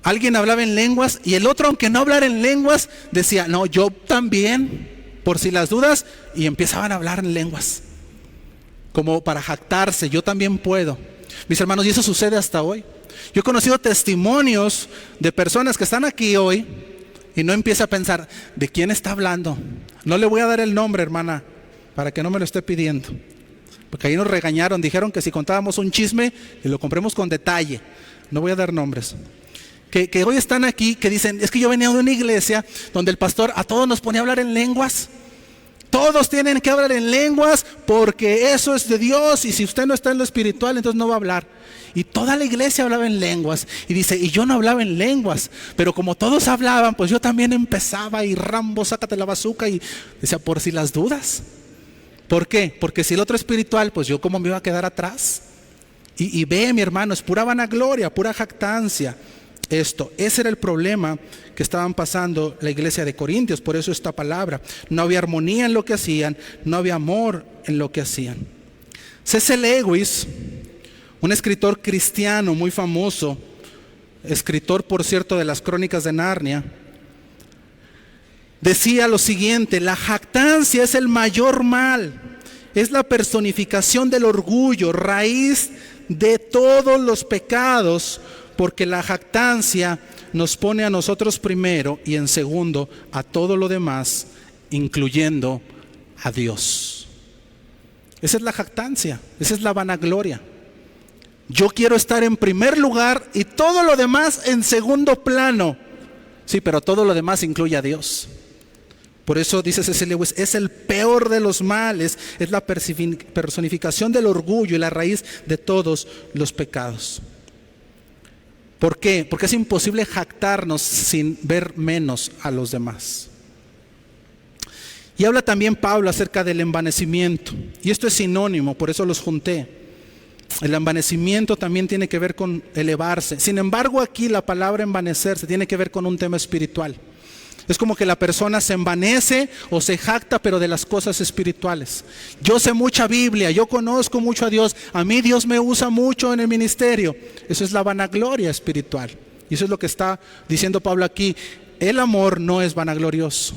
Alguien hablaba en lenguas y el otro, aunque no hablara en lenguas, decía: no, yo también, por si las dudas, y empezaban a hablar en lenguas, como para jactarse: yo también puedo. Mis hermanos, y eso sucede hasta hoy. Yo he conocido testimonios de personas que están aquí hoy y no empieza a pensar: ¿de quién está hablando? No le voy a dar el nombre, hermana, para que no me lo esté pidiendo, porque ahí nos regañaron, dijeron que si contábamos un chisme y lo compremos con detalle. No voy a dar nombres. Que hoy están aquí, que dicen: es que yo venía de una iglesia donde el pastor a todos nos ponía a hablar en lenguas. Todos tienen que hablar en lenguas porque eso es de Dios, y si usted no está en lo espiritual, entonces no va a hablar. Y toda la iglesia hablaba en lenguas. Y dice: y yo no hablaba en lenguas, pero como todos hablaban, pues yo también empezaba, y Rambo, sácate la bazuca, y decía: por si las dudas. ¿Por qué? Porque si el otro es espiritual, pues yo cómo me iba a quedar atrás. Y ve, mi hermano, es pura vanagloria, pura jactancia. Ese era el problema que estaban pasando la iglesia de Corintios. Por eso esta palabra: no había armonía en lo que hacían, no había amor en lo que hacían. C.S. Lewis, un escritor cristiano muy famoso, escritor, por cierto, de las Crónicas de Narnia, decía lo siguiente: la jactancia es el mayor mal, es la personificación del orgullo, raíz de todos los pecados, porque la jactancia nos pone a nosotros primero y en segundo a todo lo demás, incluyendo a Dios. Esa es la jactancia, esa es la vanagloria. Yo quiero estar en primer lugar y todo lo demás en segundo plano. Sí, pero todo lo demás incluye a Dios. Por eso dice C.S. Lewis, es el peor de los males, es la personificación del orgullo y la raíz de todos los pecados. ¿Por qué? Porque es imposible jactarnos sin ver menos a los demás. Y habla también Pablo acerca del envanecimiento. Y esto es sinónimo, por eso los junté. El envanecimiento también tiene que ver con elevarse. Sin embargo, aquí la palabra envanecerse tiene que ver con un tema espiritual. Es como que la persona se envanece o se jacta, pero de las cosas espirituales. Yo sé mucha Biblia, yo conozco mucho a Dios, a mí Dios me usa mucho en el ministerio. Eso es la vanagloria espiritual. Y eso es lo que está diciendo Pablo aquí. El amor no es vanaglorioso.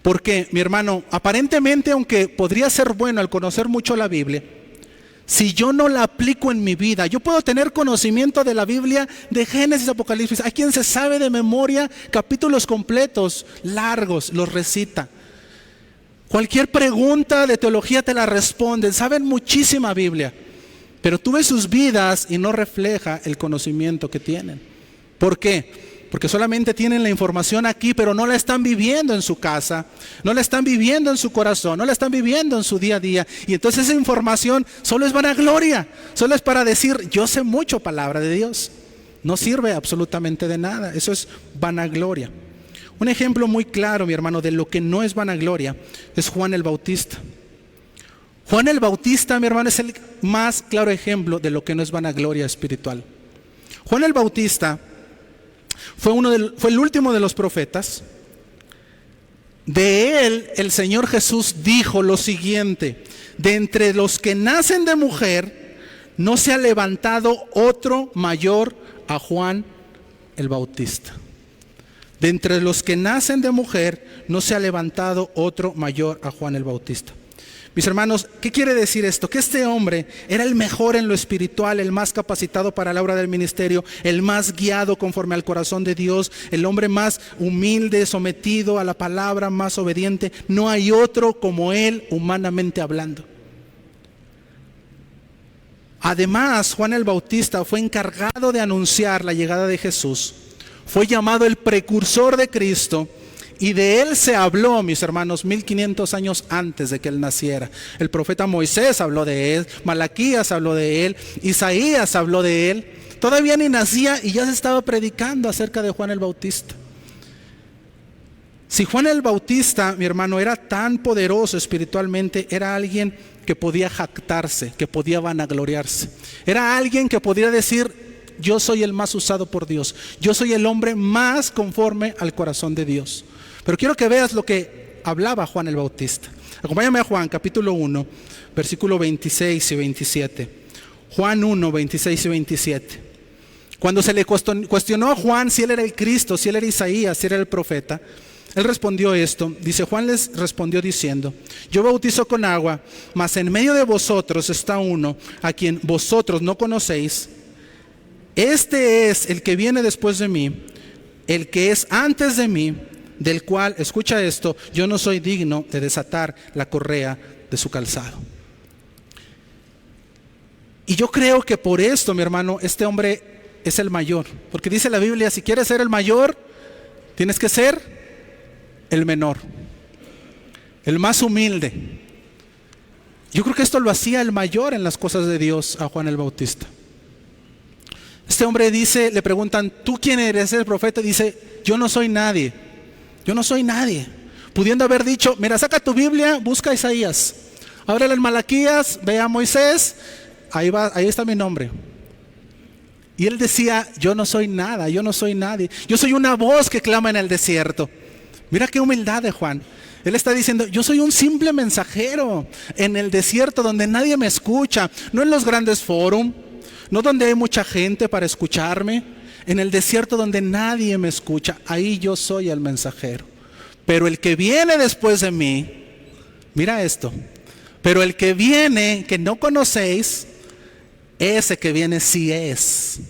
Porque, mi hermano, aparentemente, aunque podría ser bueno al conocer mucho la Biblia, si yo no la aplico en mi vida, yo puedo tener conocimiento de la Biblia, de Génesis, Apocalipsis. Hay quien se sabe de memoria capítulos completos, largos, los recita. Cualquier pregunta de teología te la responden, saben muchísima Biblia. Pero tú ves sus vidas y no refleja el conocimiento que tienen. ¿Por qué? Porque solamente tienen la información aquí, pero no la están viviendo en su casa, no la están viviendo en su corazón, no la están viviendo en su día a día. Y entonces esa información solo es vanagloria, solo es para decir, yo sé mucho palabra de Dios. No sirve absolutamente de nada, eso es vanagloria. Un ejemplo muy claro, mi hermano, de lo que no es vanagloria es Juan el Bautista. Juan el Bautista, mi hermano, es el más claro ejemplo de lo que no es vanagloria espiritual. Juan el Bautista fue el último de los profetas. De él el Señor Jesús dijo lo siguiente: de entre los que nacen de mujer no se ha levantado otro mayor a Juan el Bautista. De entre los que nacen de mujer no se ha levantado otro mayor a Juan el Bautista. Mis hermanos, ¿qué quiere decir esto? Que este hombre era el mejor en lo espiritual, el más capacitado para la obra del ministerio, el más guiado conforme al corazón de Dios, el hombre más humilde, sometido a la palabra, más obediente. No hay otro como él, humanamente hablando. Además, Juan el Bautista fue encargado de anunciar la llegada de Jesús. Fue llamado el precursor de Cristo. Y de él se habló, mis hermanos, 1500 años antes de que él naciera. El profeta Moisés habló de él, Malaquías habló de él, Isaías habló de él. Todavía ni nacía y ya se estaba predicando acerca de Juan el Bautista. Si Juan el Bautista, mi hermano, era tan poderoso espiritualmente, era alguien que podía jactarse, que podía vanagloriarse. Era alguien que podría decir: yo soy el más usado por Dios, yo soy el hombre más conforme al corazón de Dios. Pero quiero que veas lo que hablaba Juan el Bautista. Acompáñame a Juan capítulo 1, versículo 26 y 27. Juan 1, 26 y 27. Cuando se le cuestionó a Juan si él era el Cristo, si él era Isaías, si era el profeta, él respondió esto. Dice: Juan les respondió diciendo: yo bautizo con agua, mas en medio de vosotros está uno a quien vosotros no conocéis. Este es el que viene después de mí, el que es antes de mí, del cual, escucha esto, yo no soy digno de desatar la correa de su calzado. Y yo creo que por esto, mi hermano, este hombre es el mayor. Porque dice la Biblia: si quieres ser el mayor, tienes que ser el menor, el más humilde. Yo creo que esto lo hacía el mayor en las cosas de Dios a Juan el Bautista. Este hombre dice, le preguntan: ¿tú quién eres? El profeta dice: yo no soy nadie. Yo no soy nadie. Pudiendo haber dicho: mira, saca tu Biblia, busca a Isaías, ábrele en Malaquías, ve a Moisés, ahí está mi nombre. Y él decía, yo no soy nada, yo no soy nadie. Yo soy una voz que clama en el desierto. Mira qué humildad de Juan. Él está diciendo, yo soy un simple mensajero en el desierto donde nadie me escucha. No en los grandes foros, no donde hay mucha gente para escucharme. En el desierto donde nadie me escucha, ahí yo soy el mensajero. Pero el que viene después de mí, mira esto, pero el que viene, que no conocéis, ese que viene sí es.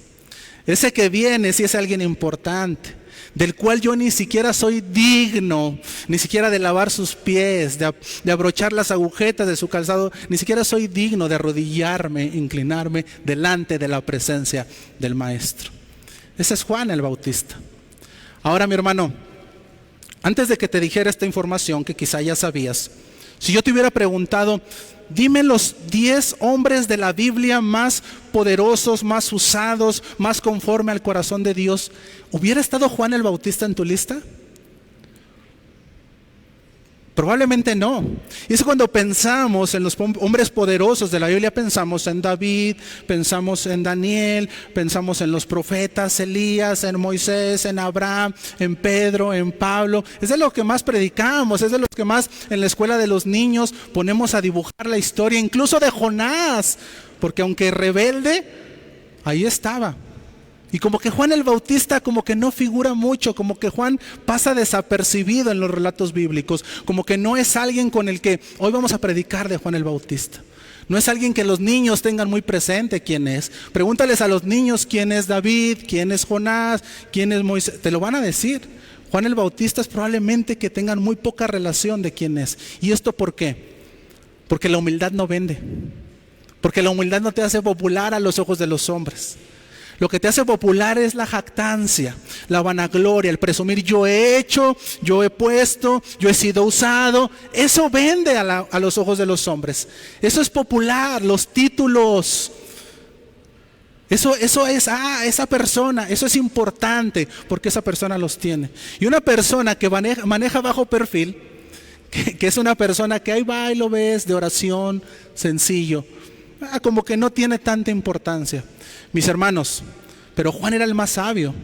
Ese que viene sí es alguien importante, del cual yo ni siquiera soy digno, ni siquiera de lavar sus pies, de abrochar las agujetas de su calzado, ni siquiera soy digno de arrodillarme, inclinarme delante de la presencia del Maestro. Ese es Juan el Bautista. Ahora, mi hermano, antes de que te dijera esta información que quizá ya sabías, si yo te hubiera preguntado, dime los 10 hombres de la Biblia más poderosos, más usados, más conforme al corazón de Dios, ¿hubiera estado Juan el Bautista en tu lista? Probablemente no. Y es cuando pensamos en los hombres poderosos de la Biblia, pensamos en David, pensamos en Daniel, pensamos en los profetas, Elías, en Moisés, en Abraham, en Pedro, en Pablo. Es de lo que más predicamos, es de los que más en la escuela de los niños ponemos a dibujar la historia, incluso de Jonás, porque aunque rebelde, ahí estaba. Y como que Juan el Bautista como que no figura mucho, como que Juan pasa desapercibido en los relatos bíblicos, como que no es alguien con el que hoy vamos a predicar de Juan el Bautista. No es alguien que los niños tengan muy presente quién es. Pregúntales a los niños quién es David, quién es Jonás, quién es Moisés, te lo van a decir. Juan el Bautista es probablemente que tengan muy poca relación de quién es. ¿Y esto por qué? Porque la humildad no vende. Porque la humildad no te hace popular a los ojos de los hombres. Lo que te hace popular es la jactancia, la vanagloria, el presumir yo he hecho, yo he puesto, yo he sido usado. Eso vende a los ojos de los hombres. Eso es popular, los títulos. Eso es, esa persona, eso es importante porque esa persona los tiene. Y una persona que maneja bajo perfil, que es una persona que ahí va y lo ves de oración, sencillo, como que no tiene tanta importancia. Mis hermanos, pero Juan era el más sabio.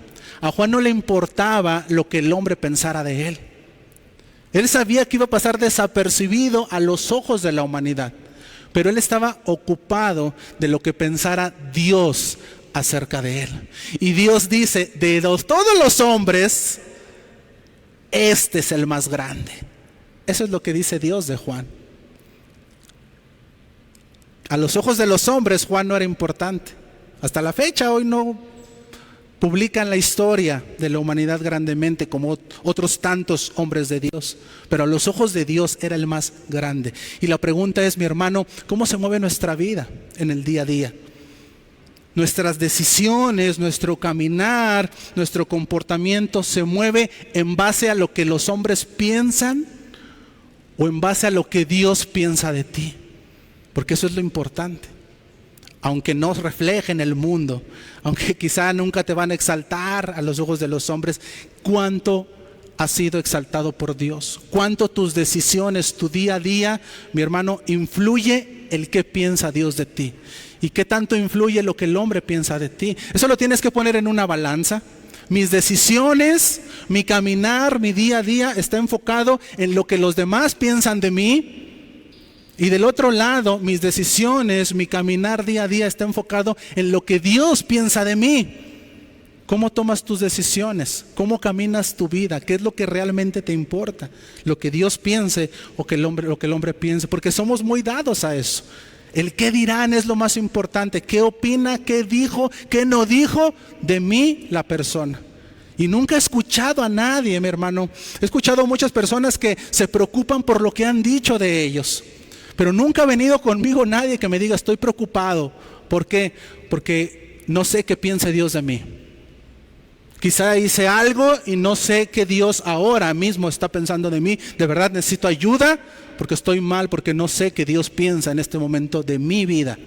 A Juan no le importaba lo que el hombre pensara de él. Él sabía que iba a pasar desapercibido a los ojos de la humanidad, pero él estaba ocupado de lo que pensara Dios acerca de él. Y Dios dice, de todos los hombres, este es el más grande. Eso es lo que dice Dios de Juan. A los ojos de los hombres Juan no era importante. Hasta la fecha hoy no publican la historia de la humanidad grandemente como otros tantos hombres de Dios, pero a los ojos de Dios era el más grande. Y la pregunta es, mi hermano, ¿cómo se mueve nuestra vida en el día a día? Nuestras decisiones, nuestro caminar, nuestro comportamiento se mueve en base a lo que los hombres piensan o en base a lo que Dios piensa de ti, porque eso es lo importante. Aunque no refleje en el mundo, aunque quizá nunca te van a exaltar a los ojos de los hombres, ¿cuánto has sido exaltado por Dios? ¿Cuánto tus decisiones, tu día a día, mi hermano, influye el qué piensa Dios de ti? ¿Y qué tanto influye lo que el hombre piensa de ti? Eso lo tienes que poner en una balanza. Mis decisiones, mi caminar, mi día a día está enfocado en lo que los demás piensan de mí. Y del otro lado, mis decisiones, mi caminar día a día está enfocado en lo que Dios piensa de mí. ¿Cómo tomas tus decisiones? ¿Cómo caminas tu vida? ¿Qué es lo que realmente te importa? ¿Lo que Dios piense o lo que el hombre piense? Porque somos muy dados a eso. El qué dirán es lo más importante. ¿Qué opina? ¿Qué dijo? ¿Qué no dijo de mí la persona? Y nunca he escuchado a nadie, mi hermano. He escuchado a muchas personas que se preocupan por lo que han dicho de ellos. Pero nunca ha venido conmigo nadie que me diga estoy preocupado. ¿Por qué? Porque no sé qué piensa Dios de mí. Quizá hice algo y no sé qué Dios ahora mismo está pensando de mí. De verdad necesito ayuda porque estoy mal, porque no sé qué Dios piensa en este momento de mi vida.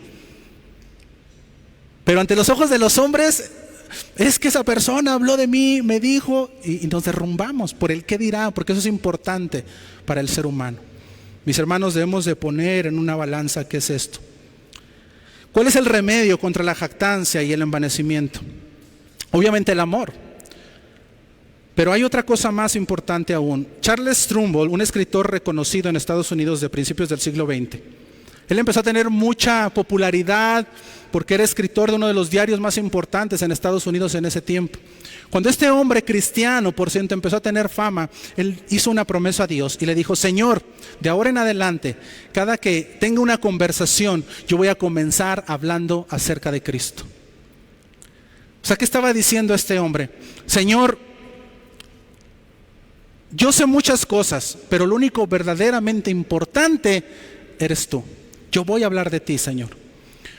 Pero ante los ojos de los hombres, es que esa persona habló de mí, me dijo, y nos derrumbamos por el qué dirá, porque eso es importante para el ser humano. Mis hermanos, debemos de poner en una balanza qué es esto. ¿Cuál es el remedio contra la jactancia y el envanecimiento? Obviamente el amor. Pero hay otra cosa más importante aún. Charles Trumbull, un escritor reconocido en Estados Unidos de principios del siglo XX, él empezó a tener mucha popularidad porque era escritor de uno de los diarios más importantes en Estados Unidos en ese tiempo. Cuando este hombre cristiano, por cierto, empezó a tener fama, él hizo una promesa a Dios y le dijo: Señor, de ahora en adelante, cada que tenga una conversación, yo voy a comenzar hablando acerca de Cristo. O sea, ¿qué estaba diciendo este hombre? Señor, yo sé muchas cosas, pero lo único verdaderamente importante eres tú. Yo voy a hablar de ti, Señor.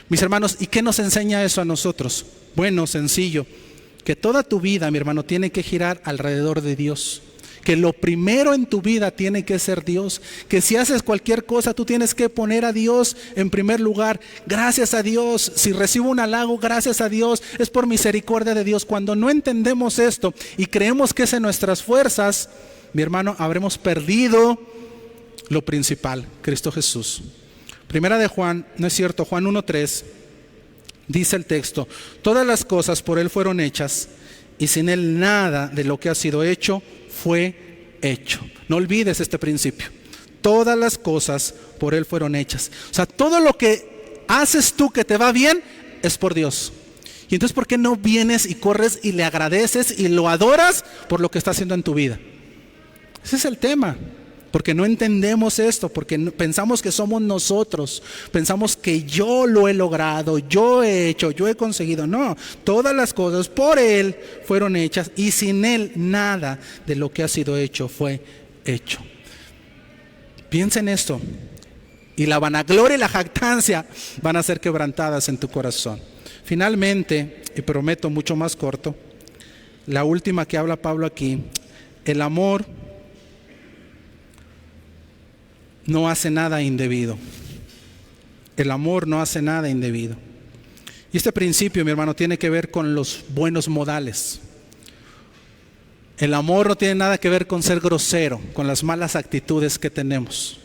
Mis hermanos, ¿y qué nos enseña eso a nosotros? Bueno, sencillo, que toda tu vida, mi hermano, tiene que girar alrededor de Dios. Que lo primero en tu vida tiene que ser Dios. Que si haces cualquier cosa, tú tienes que poner a Dios en primer lugar. Gracias a Dios. Si recibo un halago, gracias a Dios. Es por misericordia de Dios. Cuando no entendemos esto y creemos que es en nuestras fuerzas, mi hermano, habremos perdido lo principal, Cristo Jesús. Primera de Juan, no es cierto, Juan 1:3, dice el texto: todas las cosas por Él fueron hechas, y sin Él nada de lo que ha sido hecho fue hecho. No olvides este principio. Todas las cosas por Él fueron hechas. O sea, todo lo que haces tú que te va bien es por Dios. Y entonces, ¿por qué no vienes y corres y le agradeces y lo adoras por lo que está haciendo en tu vida? Ese es el tema. Porque no entendemos esto, porque pensamos que somos nosotros, pensamos que yo lo he logrado, yo he hecho, yo he conseguido. No, todas las cosas por Él fueron hechas y sin Él nada de lo que ha sido hecho fue hecho. Piensa en esto y la vanagloria y la jactancia van a ser quebrantadas en tu corazón. Finalmente, y prometo mucho más corto, la última que habla Pablo aquí: el amor no hace nada indebido. El amor no hace nada indebido. Y este principio, mi hermano, tiene que ver con los buenos modales. El amor no tiene nada que ver con ser grosero, con las malas actitudes que tenemos.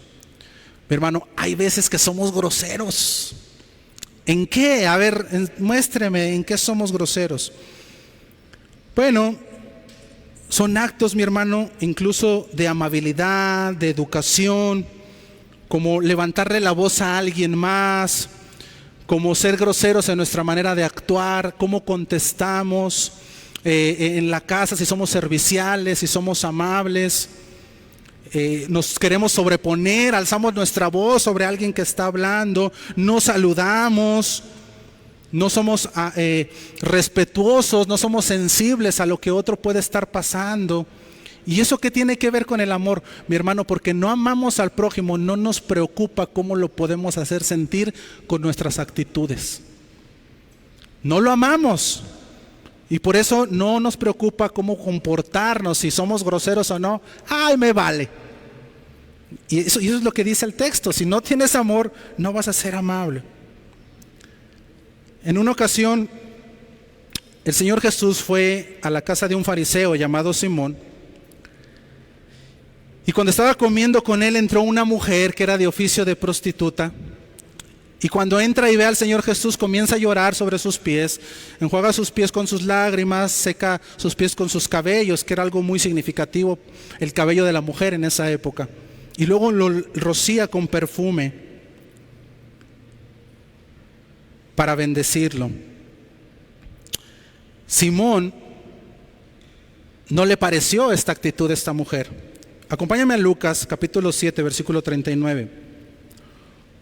Mi hermano, hay veces que somos groseros. ¿En qué? A ver, muéstreme en qué somos groseros. Bueno, son actos, mi hermano, incluso de amabilidad, de educación, como levantarle la voz a alguien más, como ser groseros en nuestra manera de actuar, cómo contestamos en la casa, si somos serviciales, si somos amables, nos queremos sobreponer, alzamos nuestra voz sobre alguien que está hablando, no saludamos, no somos respetuosos, no somos sensibles a lo que otro puede estar pasando. ¿Y eso qué tiene que ver con el amor? Mi hermano, porque no amamos al prójimo, no nos preocupa cómo lo podemos hacer sentir con nuestras actitudes. No lo amamos. Y por eso no nos preocupa cómo comportarnos, si somos groseros o no. ¡Ay, me vale! Y eso es lo que dice el texto. Si no tienes amor, no vas a ser amable. En una ocasión, el Señor Jesús fue a la casa de un fariseo llamado Simón. Y cuando estaba comiendo con él, entró una mujer que era de oficio de prostituta. Y cuando entra y ve al Señor Jesús, comienza a llorar sobre sus pies, enjuaga sus pies con sus lágrimas, seca sus pies con sus cabellos, que era algo muy significativo, el cabello de la mujer en esa época. Y luego lo rocía con perfume para bendecirlo. Simón no le pareció esta actitud de esta mujer. Acompáñame a Lucas capítulo 7, versículo 39.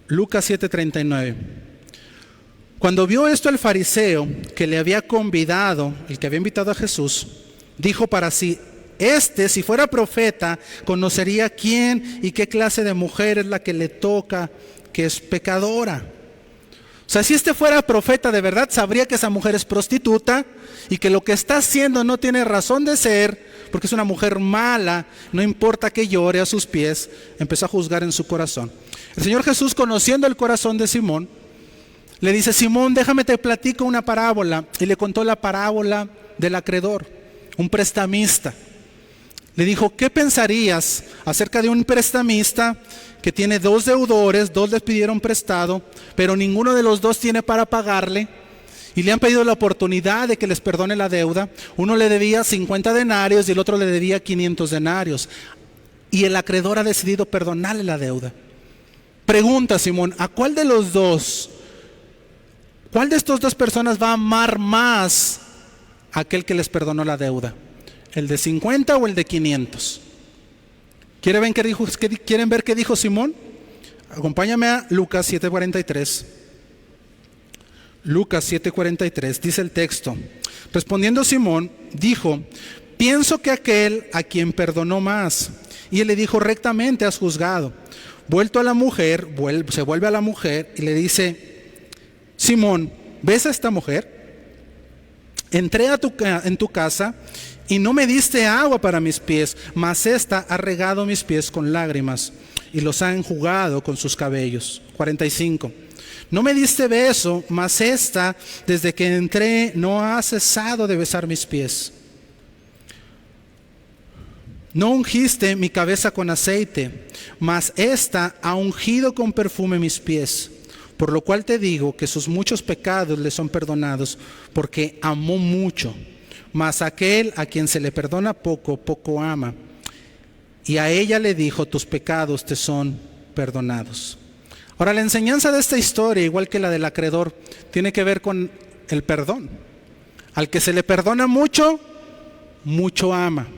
Lucas 7, 39. Cuando vio esto el fariseo que le había convidado, el que había invitado a Jesús, dijo para sí: si fuera profeta, conocería quién y qué clase de mujer es la que le toca, que es pecadora. O sea, si fuera profeta de verdad, sabría que esa mujer es prostituta y que lo que está haciendo no tiene razón de ser, porque es una mujer mala, no importa que llore a sus pies. Empezó a juzgar en su corazón. El Señor Jesús, conociendo el corazón de Simón, le dice: Simón, déjame te platico una parábola. Y le contó la parábola del acreedor, un prestamista. Le dijo: ¿qué pensarías acerca de un prestamista que tiene dos deudores, dos les pidieron prestado, pero ninguno de los dos tiene para pagarle, y le han pedido la oportunidad de que les perdone la deuda. Uno le debía 50 denarios y el otro le debía 500 denarios. Y el acreedor ha decidido perdonarle la deuda. Pregunta, Simón, ¿a cuál de los dos, cuál de estas dos personas va a amar más a aquel que les perdonó la deuda? ¿El de 50 o el de 500? ¿Quieren ver qué dijo Simón? Acompáñame a Lucas 7:43. Lucas 7:43, dice el texto. Respondiendo Simón, dijo: pienso que aquel a quien perdonó más. Y él le dijo: rectamente has juzgado. Vuelto a la mujer, se vuelve a la mujer y le dice: Simón, ¿ves a esta mujer? Entré en tu casa y no me diste agua para mis pies, mas esta ha regado mis pies con lágrimas y los ha enjugado con sus cabellos. 45. No me diste beso, mas esta, desde que entré, no ha cesado de besar mis pies. No ungiste mi cabeza con aceite, mas esta ha ungido con perfume mis pies. Por lo cual te digo que sus muchos pecados le son perdonados, porque amó mucho. Mas aquel a quien se le perdona poco, poco ama. Y a ella le dijo: tus pecados te son perdonados. Ahora, la enseñanza de esta historia, igual que la del acreedor, tiene que ver con el perdón. Al que se le perdona mucho, mucho ama.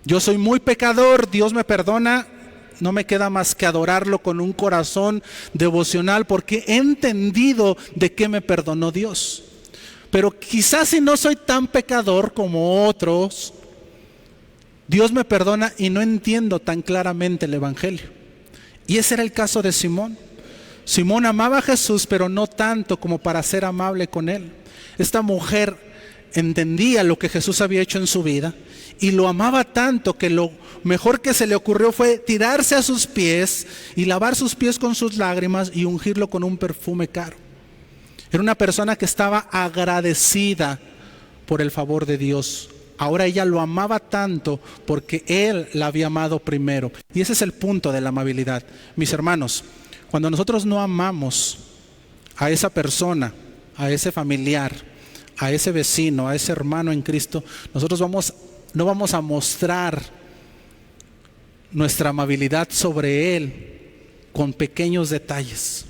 Yo soy muy pecador, Dios me perdona, no me queda más que adorarlo con un corazón devocional, porque he entendido de qué me perdonó Dios. Pero quizás si no soy tan pecador como otros, Dios me perdona y no entiendo tan claramente el Evangelio. Y ese era el caso de Simón. Simón amaba a Jesús, pero no tanto como para ser amable con él. Esta mujer entendía lo que Jesús había hecho en su vida y lo amaba tanto que lo mejor que se le ocurrió fue tirarse a sus pies y lavar sus pies con sus lágrimas y ungirlo con un perfume caro. Era una persona que estaba agradecida por el favor de Dios. Ahora ella lo amaba tanto porque Él la había amado primero. Y ese es el punto de la amabilidad. Mis hermanos, cuando nosotros no amamos a esa persona, a ese familiar, a ese vecino, a ese hermano en Cristo, nosotros no vamos a mostrar nuestra amabilidad sobre Él con pequeños detalles.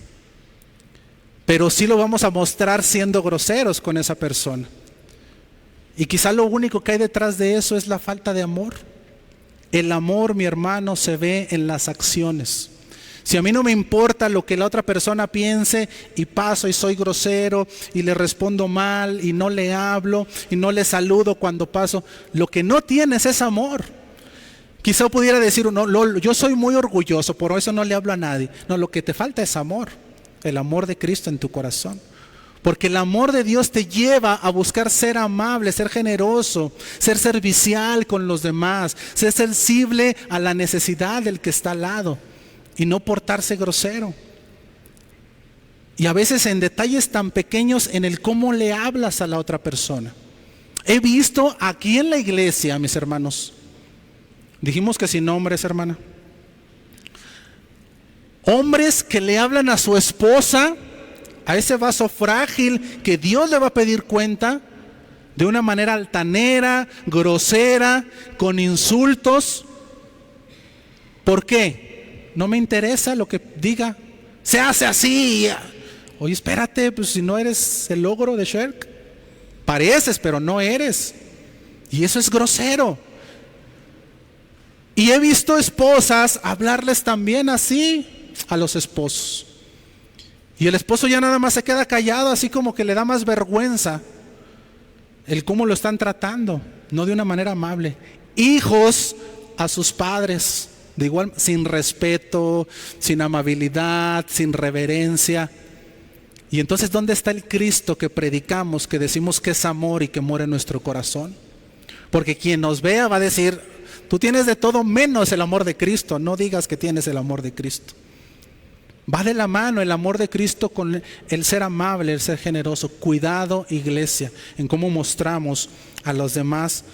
Pero sí lo vamos a mostrar siendo groseros con esa persona. Y quizá lo único que hay detrás de eso es la falta de amor. El amor, mi hermano, se ve en las acciones. Si a mí no me importa lo que la otra persona piense y paso y soy grosero y le respondo mal y no le hablo y no le saludo cuando paso, lo que no tienes es amor. Quizá pudiera decir uno: yo soy muy orgulloso, por eso no le hablo a nadie. No, lo que te falta es amor, el amor de Cristo en tu corazón. Porque el amor de Dios te lleva a buscar ser amable, ser generoso, ser servicial con los demás, ser sensible a la necesidad del que está al lado y no portarse grosero. Y a veces en detalles tan pequeños en el cómo le hablas a la otra persona. He visto aquí en la iglesia, mis hermanos, dijimos que sin nombres, hermana, hombres que le hablan a su esposa, a ese vaso frágil que Dios le va a pedir cuenta, de una manera altanera, grosera, con insultos. ¿Por qué? No me interesa lo que diga. Se hace así. Oye, espérate, pues si no eres el ogro de Shrek. Pareces, pero no eres. Y eso es grosero. Y he visto esposas hablarles también así a los esposos. Y el esposo ya nada más se queda callado, así como que le da más vergüenza el cómo lo están tratando, no de una manera amable. Hijos a sus padres, de igual, sin respeto, sin amabilidad, sin reverencia. Y entonces, ¿dónde está el Cristo que predicamos, que decimos que es amor y que mora en nuestro corazón? Porque quien nos vea va a decir: tú tienes de todo menos el amor de Cristo. No digas que tienes el amor de Cristo. Va de la mano el amor de Cristo con el ser amable, el ser generoso. Cuidado, iglesia, en cómo mostramos a los demás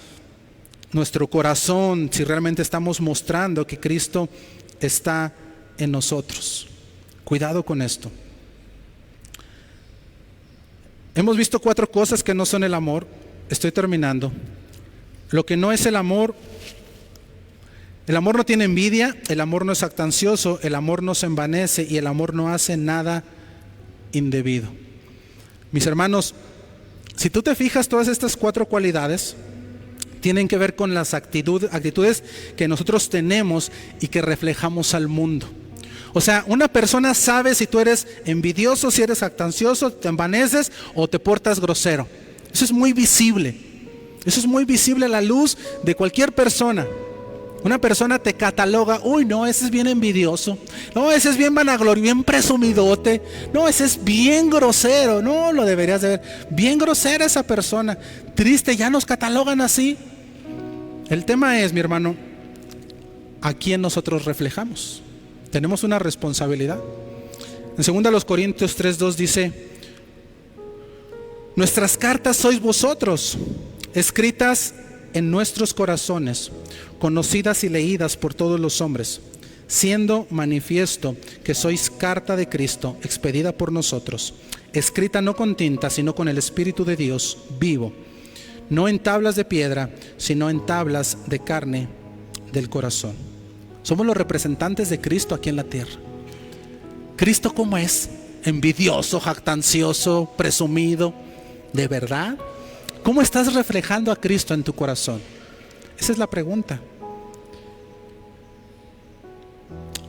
nuestro corazón, si realmente estamos mostrando que Cristo está en nosotros. Cuidado con esto. Hemos visto 4 cosas que no son el amor. Estoy terminando. Lo que no es el amor no tiene envidia, el amor no es jactancioso, el amor no se envanece y el amor no hace nada indebido. Mis hermanos, si tú te fijas, todas estas 4 cualidades tienen que ver con las actitudes que nosotros tenemos y que reflejamos al mundo. O sea, una persona sabe si tú eres envidioso, si eres jactancioso, te envaneces o te portas grosero. Eso es muy visible. Eso es muy visible a la luz de cualquier persona. Una persona te cataloga, uy, no, ese es bien envidioso, no, ese es bien vanaglorioso, bien presumidote, no, ese es bien grosero, no, lo deberías de ver, bien grosera esa persona, triste, ya nos catalogan así. El tema es, mi hermano, ¿a quién nosotros reflejamos? Tenemos una responsabilidad. En 2 Corintios 3:2 dice, nuestras cartas sois vosotros, escritas en nuestros corazones, conocidas y leídas por todos los hombres, siendo manifiesto que sois carta de Cristo, expedida por nosotros, escrita no con tinta, sino con el Espíritu de Dios vivo, no en tablas de piedra, sino en tablas de carne del corazón. Somos los representantes de Cristo aquí en la tierra. ¿Cristo cómo es? Envidioso, jactancioso, presumido. ¿De verdad? ¿Cómo estás reflejando a Cristo en tu corazón? Esa es la pregunta.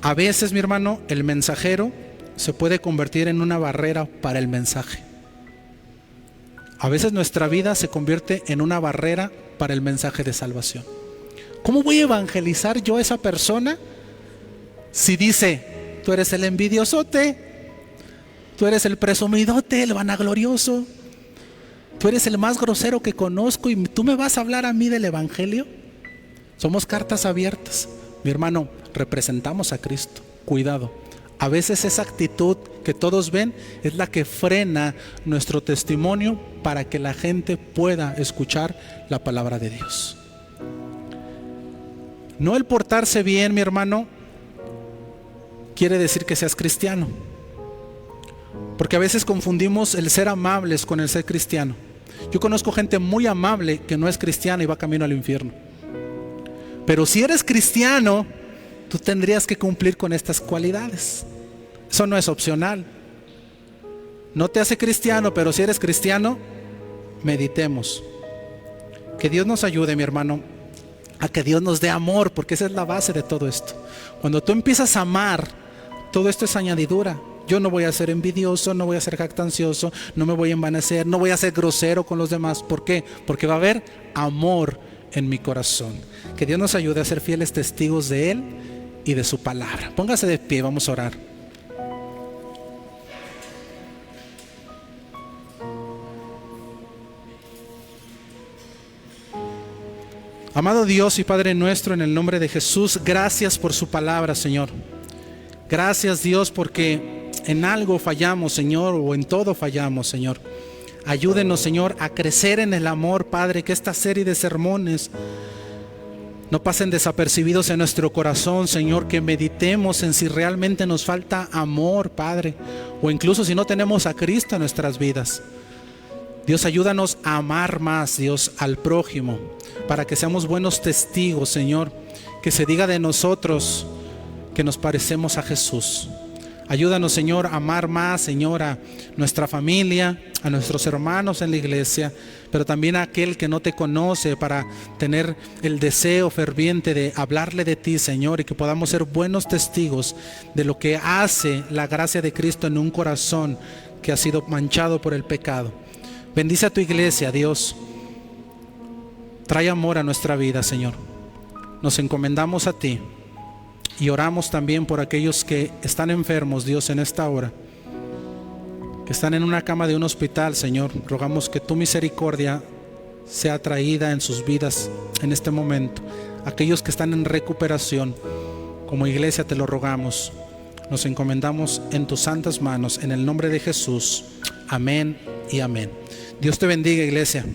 A veces, mi hermano, el mensajero se puede convertir en una barrera para el mensaje. A veces nuestra vida se convierte en una barrera para el mensaje de salvación. ¿Cómo voy a evangelizar yo a esa persona si dice, tú eres el envidiosote, tú eres el presumidote, el vanaglorioso, tú eres el más grosero que conozco y tú me vas a hablar a mí del evangelio? Somos cartas abiertas. Mi hermano, representamos a Cristo. Cuidado. A veces esa actitud que todos ven es la que frena nuestro testimonio para que la gente pueda escuchar la palabra de Dios. No el portarse bien, mi hermano, quiere decir que seas cristiano. Porque a veces confundimos el ser amables con el ser cristiano. Yo conozco gente muy amable que no es cristiana y va camino al infierno. Pero si eres cristiano, tú tendrías que cumplir con estas cualidades. Eso no es opcional. No te hace cristiano, pero si eres cristiano, meditemos. Que Dios nos ayude, mi hermano, a que Dios nos dé amor, porque esa es la base de todo esto. Cuando tú empiezas a amar, todo esto es añadidura. Yo no voy a ser envidioso, no voy a ser jactancioso, no me voy a envanecer, no voy a ser grosero con los demás. ¿Por qué? Porque va a haber amor en mi corazón. Que Dios nos ayude a ser fieles testigos de Él y de su palabra. Póngase de pie, vamos a orar. Amado Dios y Padre nuestro, en el nombre de Jesús, gracias por su palabra, Señor. Gracias, Dios, porque en algo fallamos, Señor, o en todo fallamos, Señor. Ayúdenos, Señor, a crecer en el amor, Padre, que esta serie de sermones no pasen desapercibidos en nuestro corazón, Señor, que meditemos en si realmente nos falta amor, Padre, o incluso si no tenemos a Cristo en nuestras vidas. Dios, ayúdanos a amar más, Dios, al prójimo, para que seamos buenos testigos, Señor, que se diga de nosotros que nos parecemos a Jesús. Ayúdanos, Señor, a amar más, Señor, a nuestra familia, a nuestros hermanos en la iglesia, pero también a aquel que no te conoce, para tener el deseo ferviente de hablarle de ti, Señor, y que podamos ser buenos testigos de lo que hace la gracia de Cristo en un corazón que ha sido manchado por el pecado. Bendice a tu iglesia, Dios. Trae amor a nuestra vida, Señor. Nos encomendamos a ti y oramos también por aquellos que están enfermos, Dios, en esta hora, que están en una cama de un hospital, Señor. Rogamos que tu misericordia sea traída en sus vidas en este momento. Aquellos que están en recuperación, como iglesia te lo rogamos. Nos encomendamos en tus santas manos, en el nombre de Jesús. Amén y amén. Dios te bendiga, iglesia.